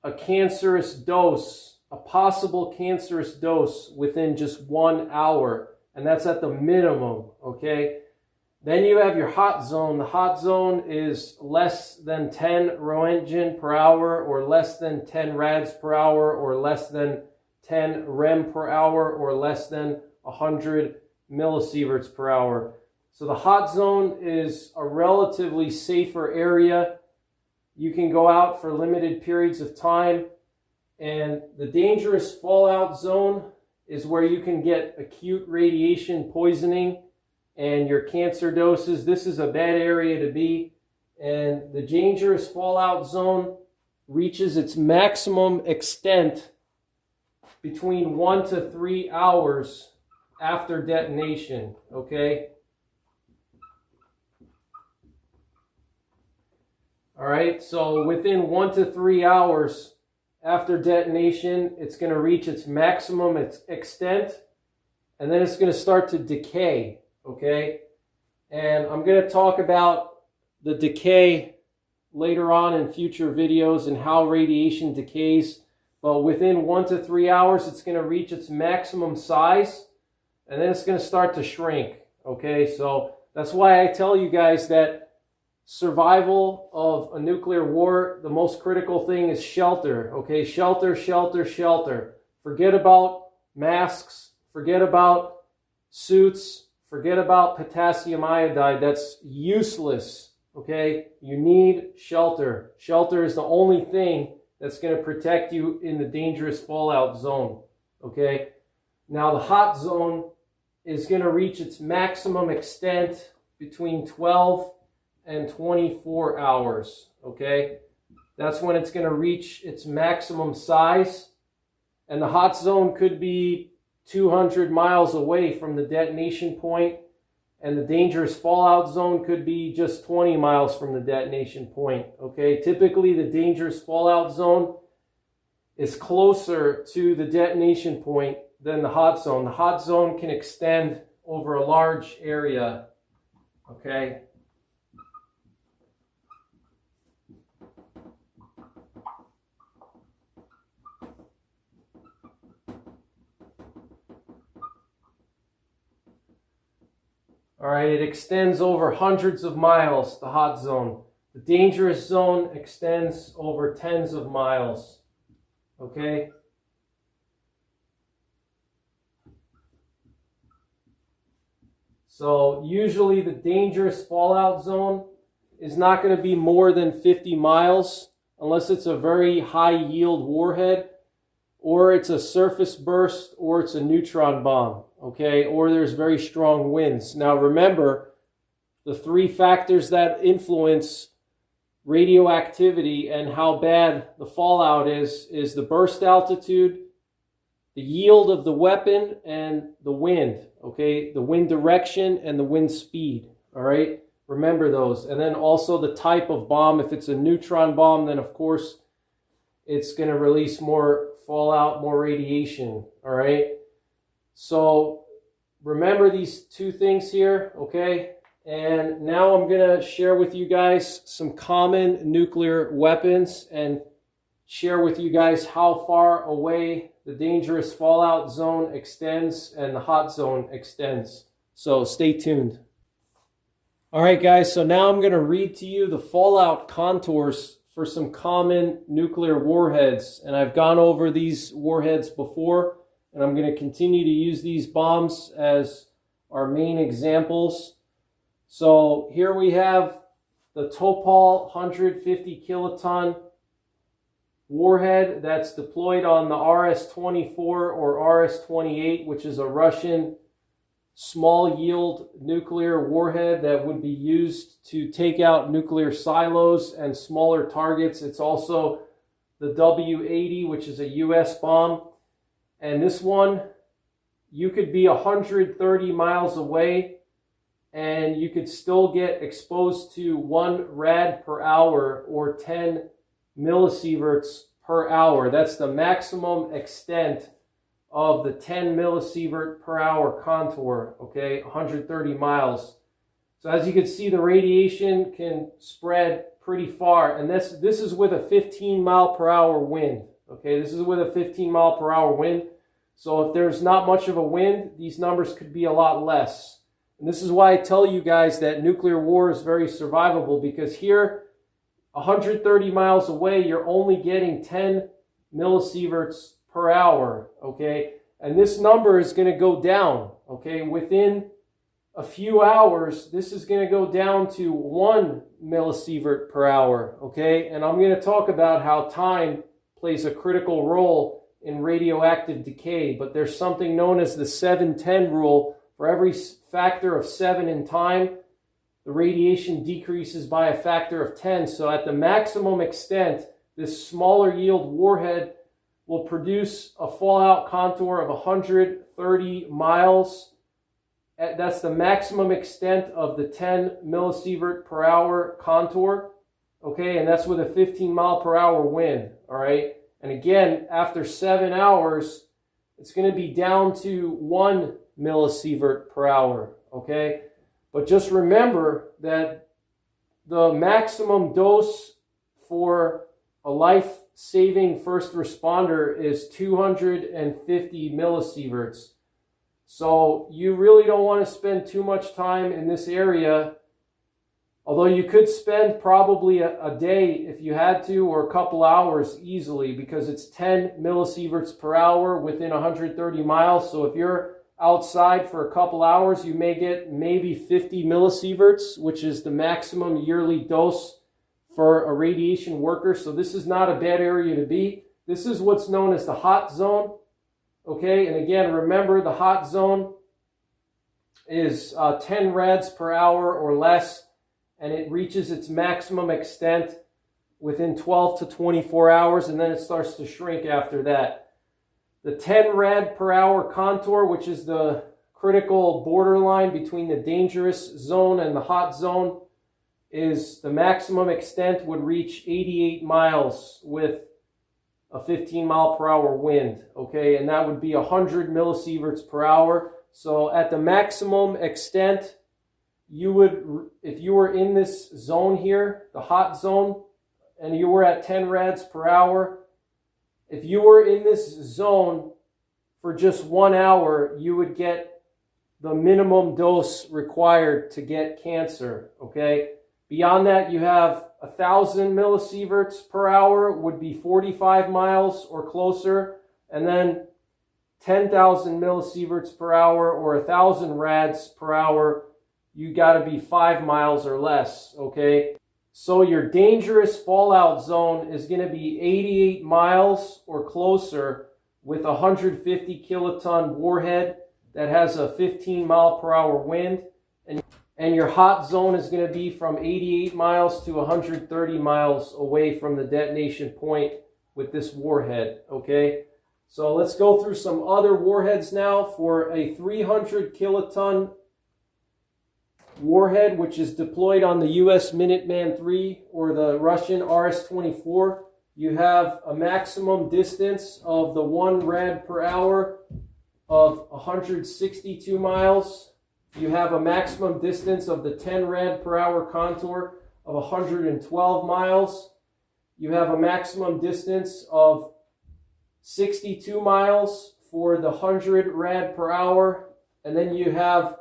a cancerous dose, a possible cancerous dose within just 1 hour. And that's at the minimum, okay? Then you have your hot zone. The hot zone is less than 10 Roentgen per hour, or less than 10 rads per hour, or less than 10 rem per hour, or less than 100 millisieverts per hour. So the hot zone is a relatively safer area. You can go out for limited periods of time. And the dangerous fallout zone is where you can get acute radiation poisoning and your cancer doses. This is a bad area to be. And the dangerous fallout zone reaches its maximum extent between 1 to 3 hours after detonation, okay? All right, so within 1 to 3 hours after detonation, it's going to reach its maximum extent, and then it's going to start to decay, okay? And I'm going to talk about the decay later on in future videos and how radiation decays. But within 1 to 3 hours, it's going to reach its maximum size, and then it's going to start to shrink, okay? So that's why I tell you guys that survival of a nuclear war, the most critical thing is shelter, okay? Shelter, shelter, shelter. Forget about masks, forget about suits, forget about potassium iodide. That's useless, okay? You need shelter. Shelter is the only thing that's going to protect you in the dangerous fallout zone, okay? Now the hot zone is going to reach its maximum extent between 12 and 24 hours, okay? That's when it's going to reach its maximum size. And the hot zone could be 200 miles away from the detonation point, and the dangerous fallout zone could be just 20 miles from the detonation point, okay? Typically, the dangerous fallout zone is closer to the detonation point than the hot zone. The hot zone can extend over a large area, okay? All right, it extends over hundreds of miles, the hot zone. The dangerous zone extends over tens of miles, okay? So usually the dangerous fallout zone is not going to be more than 50 miles unless it's a very high yield warhead, or it's a surface burst, or it's a neutron bomb, okay? Or there's very strong winds. Now remember, the three factors that influence radioactivity and how bad the fallout is the burst altitude, the yield of the weapon, and the wind, okay? The wind direction and the wind speed, all right? Remember those. And then also the type of bomb. If it's a neutron bomb, then of course it's going to release more fallout, more radiation, all right? So remember these two things here, okay? And now I'm going to share with you guys some common nuclear weapons and share with you guys how far away the dangerous fallout zone extends and the hot zone extends. So stay tuned. All right, guys, so now I'm going to read to you the fallout contours for some common nuclear warheads. And I've gone over these warheads before, and I'm going to continue to use these bombs as our main examples. So here we have the Topol 150 kiloton warhead that's deployed on the RS-24 or RS-28, which is a Russian small yield nuclear warhead that would be used to take out nuclear silos and smaller targets. It's also the W-80, which is a US bomb. And this one, you could be 130 miles away and you could still get exposed to 1 rad per hour or 10 millisieverts per hour. That's the maximum extent of the 10 millisievert per hour contour, okay, 130 miles. So as you can see, the radiation can spread pretty far, and this is with a 15 mile per hour wind, okay? This is with a 15 mile per hour wind. So if there's not much of a wind, these numbers could be a lot less. And this is why I tell you guys that nuclear war is very survivable, because here, 130 miles away, you're only getting 10 millisieverts per hour, okay? And this number is going to go down, okay? Within a few hours, this is going to go down to 1 millisievert per hour, okay? And I'm going to talk about how time plays a critical role in radioactive decay, but there's something known as the 7-10 rule. For every factor of 7 in time, the radiation decreases by a factor of 10. So at the maximum extent, this smaller yield warhead will produce a fallout contour of 130 miles. That's the maximum extent of the 10 millisievert per hour contour, okay? And that's with a 15 mile per hour wind, all right? And again, after 7 hours, it's going to be down to 1 millisievert per hour, okay? But just remember that the maximum dose for a life-saving first responder is 250 millisieverts. So you really don't want to spend too much time in this area, although you could spend probably a day if you had to, or a couple hours easily, because it's 10 millisieverts per hour within 130 miles. So if you're outside for a couple hours, you may get maybe 50 millisieverts, which is the maximum yearly dose for a radiation worker. So this is not a bad area to be. This is what's known as the hot zone, okay? And again, remember, the hot zone is 10 rads per hour or less, and it reaches its maximum extent within 12 to 24 hours, and then it starts to shrink after that. The 10 rad per hour contour, which is the critical borderline between the dangerous zone and the hot zone, is the maximum extent would reach 88 miles with a 15 mile per hour wind, okay? And that would be 100 millisieverts per hour. So at the maximum extent, you would, if you were in this zone here, the hot zone, and you were at 10 rads per hour, if you were in this zone for just 1 hour, you would get the minimum dose required to get cancer, okay? Beyond that, you have 1,000 millisieverts per hour would be 45 miles or closer, and then 10,000 millisieverts per hour or 1,000 rads per hour, you got to be 5 miles or less, okay? So your dangerous fallout zone is going to be 88 miles or closer with a 150 kiloton warhead that has a 15 mile per hour wind. And your hot zone is going to be from 88 miles to 130 miles away from the detonation point with this warhead, okay? So let's go through some other warheads now. For a 300 kiloton warhead, which is deployed on the US Minuteman III or the Russian RS-24, you have a maximum distance of the 1 rad per hour of 162 miles. You have a maximum distance of the 10 rad per hour contour of 112 miles. You have a maximum distance of 62 miles for the 100 rad per hour. And then you have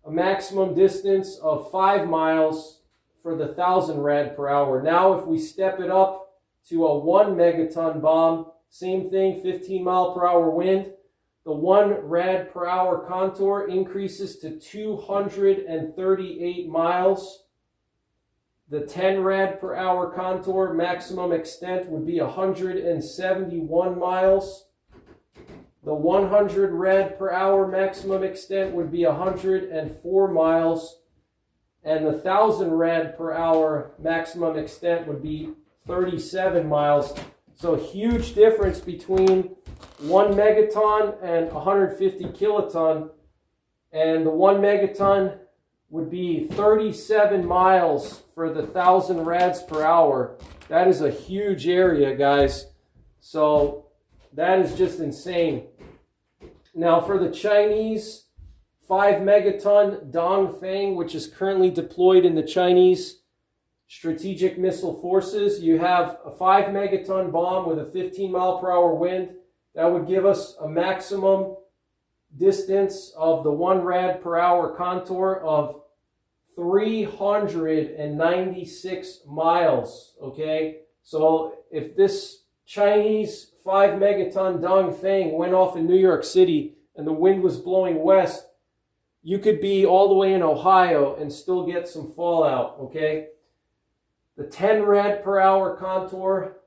a maximum distance of 5 miles for the 1,000 rad per hour. Now, if we step it up to a 1 megaton bomb, same thing, 15 mile per hour wind. The 1 rad per hour contour increases to 238 miles. The 10 rad per hour contour maximum extent would be 171 miles. The 100 rad per hour maximum extent would be 104 miles. And the 1,000 rad per hour maximum extent would be 37 miles. So huge difference between 1 megaton and 150 kiloton. And the 1 megaton would be 37 miles for the 1,000 rads per hour. That is a huge area, guys. So that is just insane. Now for the Chinese 5 megaton Dongfeng, which is currently deployed in the Chinese Strategic Missile Forces, you have a 5 megaton bomb with a 15 mile per hour wind. That would give us a maximum distance of the 1 rad per hour contour of 396 miles, okay? So if this Chinese 5 megaton Dongfeng went off in New York City and the wind was blowing west, you could be all the way in Ohio and still get some fallout, okay? The 10 rad per hour contour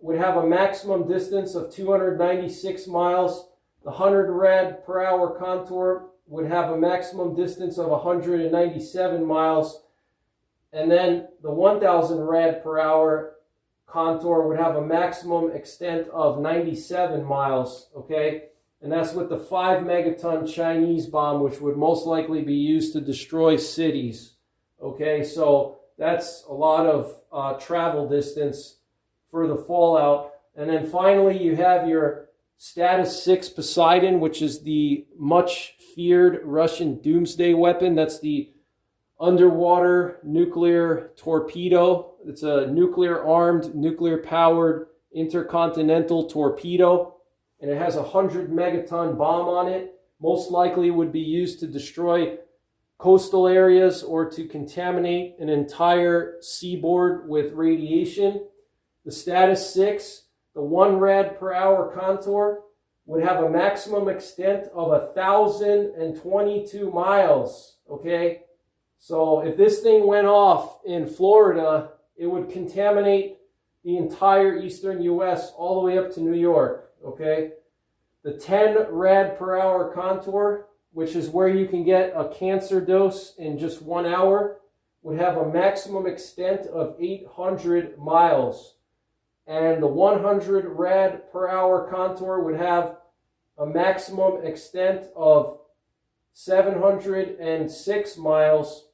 would have a maximum distance of 296 miles. The 100 rad per hour contour would have a maximum distance of 197 miles. And then the 1,000 rad per hour contour would have a maximum extent of 97 miles, okay? And that's with the 5 megaton Chinese bomb, which would most likely be used to destroy cities, okay? So that's a lot of travel distance for the fallout. And then finally, you have your Status 6 Poseidon, which is the much feared Russian doomsday weapon. That's the underwater nuclear torpedo. It's a nuclear-armed, nuclear-powered intercontinental torpedo, and it has a 100 megaton bomb on it. Most likely would be used to destroy coastal areas or to contaminate an entire seaboard with radiation. The Status 6, the 1 rad per hour contour, would have a maximum extent of 1,022 miles, okay? So if this thing went off in Florida, it would contaminate the entire eastern U.S. all the way up to New York, okay? The 10 rad per hour contour, which is where you can get a cancer dose in just 1 hour, would have a maximum extent of 800 miles. And the 100 rad per hour contour would have a maximum extent of 706 miles.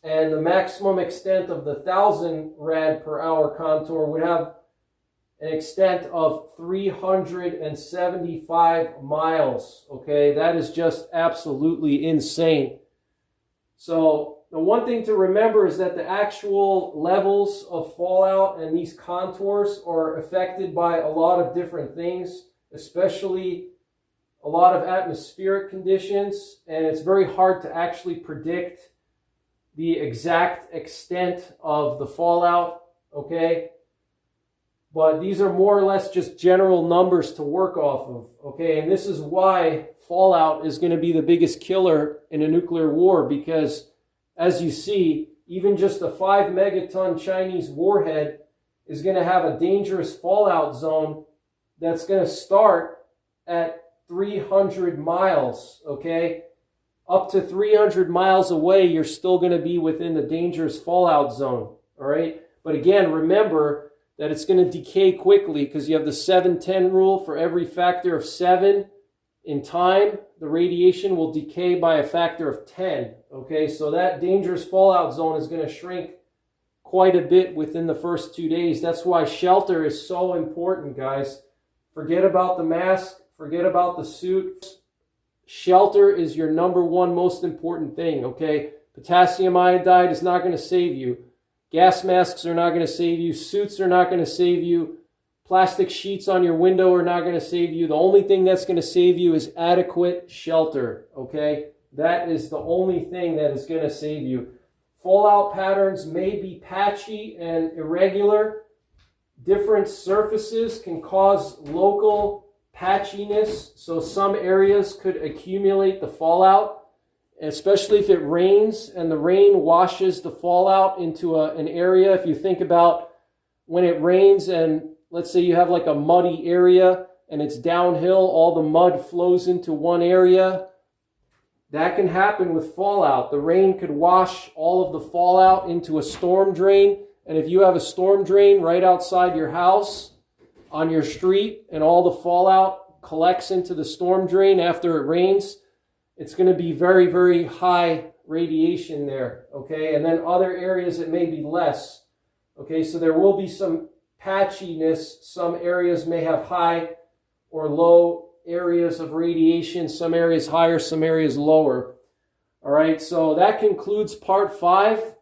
And the maximum extent of the 1,000 rad per hour contour would have an extent of 375 miles. Okay, that is just absolutely insane. So the one thing to remember is that the actual levels of fallout and these contours are affected by a lot of different things, especially a lot of atmospheric conditions, and it's very hard to actually predict the exact extent of the fallout, okay? But these are more or less just general numbers to work off of, okay? And this is why fallout is going to be the biggest killer in a nuclear war, because as you see, even just a 5 megaton Chinese warhead is going to have a dangerous fallout zone that's going to start at 300 miles, okay? Up to 300 miles away, you're still going to be within the dangerous fallout zone, all right? But again, remember that it's going to decay quickly because you have the 7-10 rule. For every factor of 7 in time, the radiation will decay by a factor of 10, okay? So that dangerous fallout zone is going to shrink quite a bit within the first 2 days. That's why shelter is so important, guys. Forget about the mask. Forget about the suit. Shelter is your number one most important thing, okay? Potassium iodide is not going to save you. Gas masks are not going to save you. Suits are not going to save you. Plastic sheets on your window are not going to save you. The only thing that's going to save you is adequate shelter, okay? That is the only thing that is going to save you. Fallout patterns may be patchy and irregular. Different surfaces can cause local patchiness, so some areas could accumulate the fallout, especially if it rains and the rain washes the fallout into an area. If you think about when it rains and let's say you have like a muddy area and it's downhill, all the mud flows into one area. That can happen with fallout. The rain could wash all of the fallout into a storm drain, and if you have a storm drain right outside your house, on your street, and all the fallout collects into the storm drain after it rains, it's going to be very, very high radiation there, okay? And then other areas it may be less, okay? So there will be some patchiness. Some areas may have high or low areas of radiation, some areas higher, some areas lower. All right, so that concludes part 5.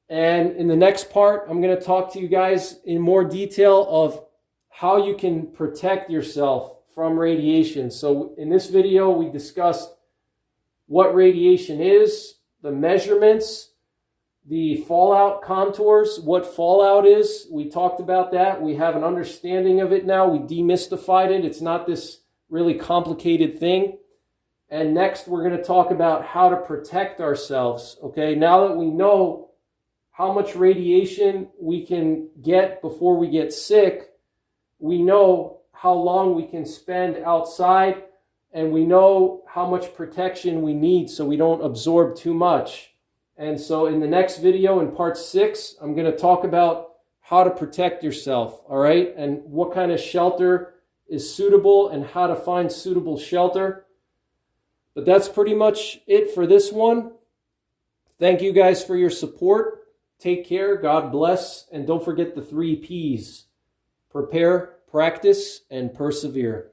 And in the next part, I'm going to talk to you guys in more detail of how you can protect yourself from radiation. So in this video, we discussed what radiation is, the measurements, the fallout contours, what fallout is. We talked about that. We have an understanding of it now. We demystified it. It's not this really complicated thing. And next, we're going to talk about how to protect ourselves. Okay, now that we know how much radiation we can get before we get sick, we know how long we can spend outside, and we know how much protection we need so we don't absorb too much. And so in the next video, in part 6, I'm going to talk about how to protect yourself, all right? And what kind of shelter is suitable and how to find suitable shelter. But that's pretty much it for this one. Thank you guys for your support. Take care, God bless, and don't forget the 3 Ps. Prepare, practice, and persevere.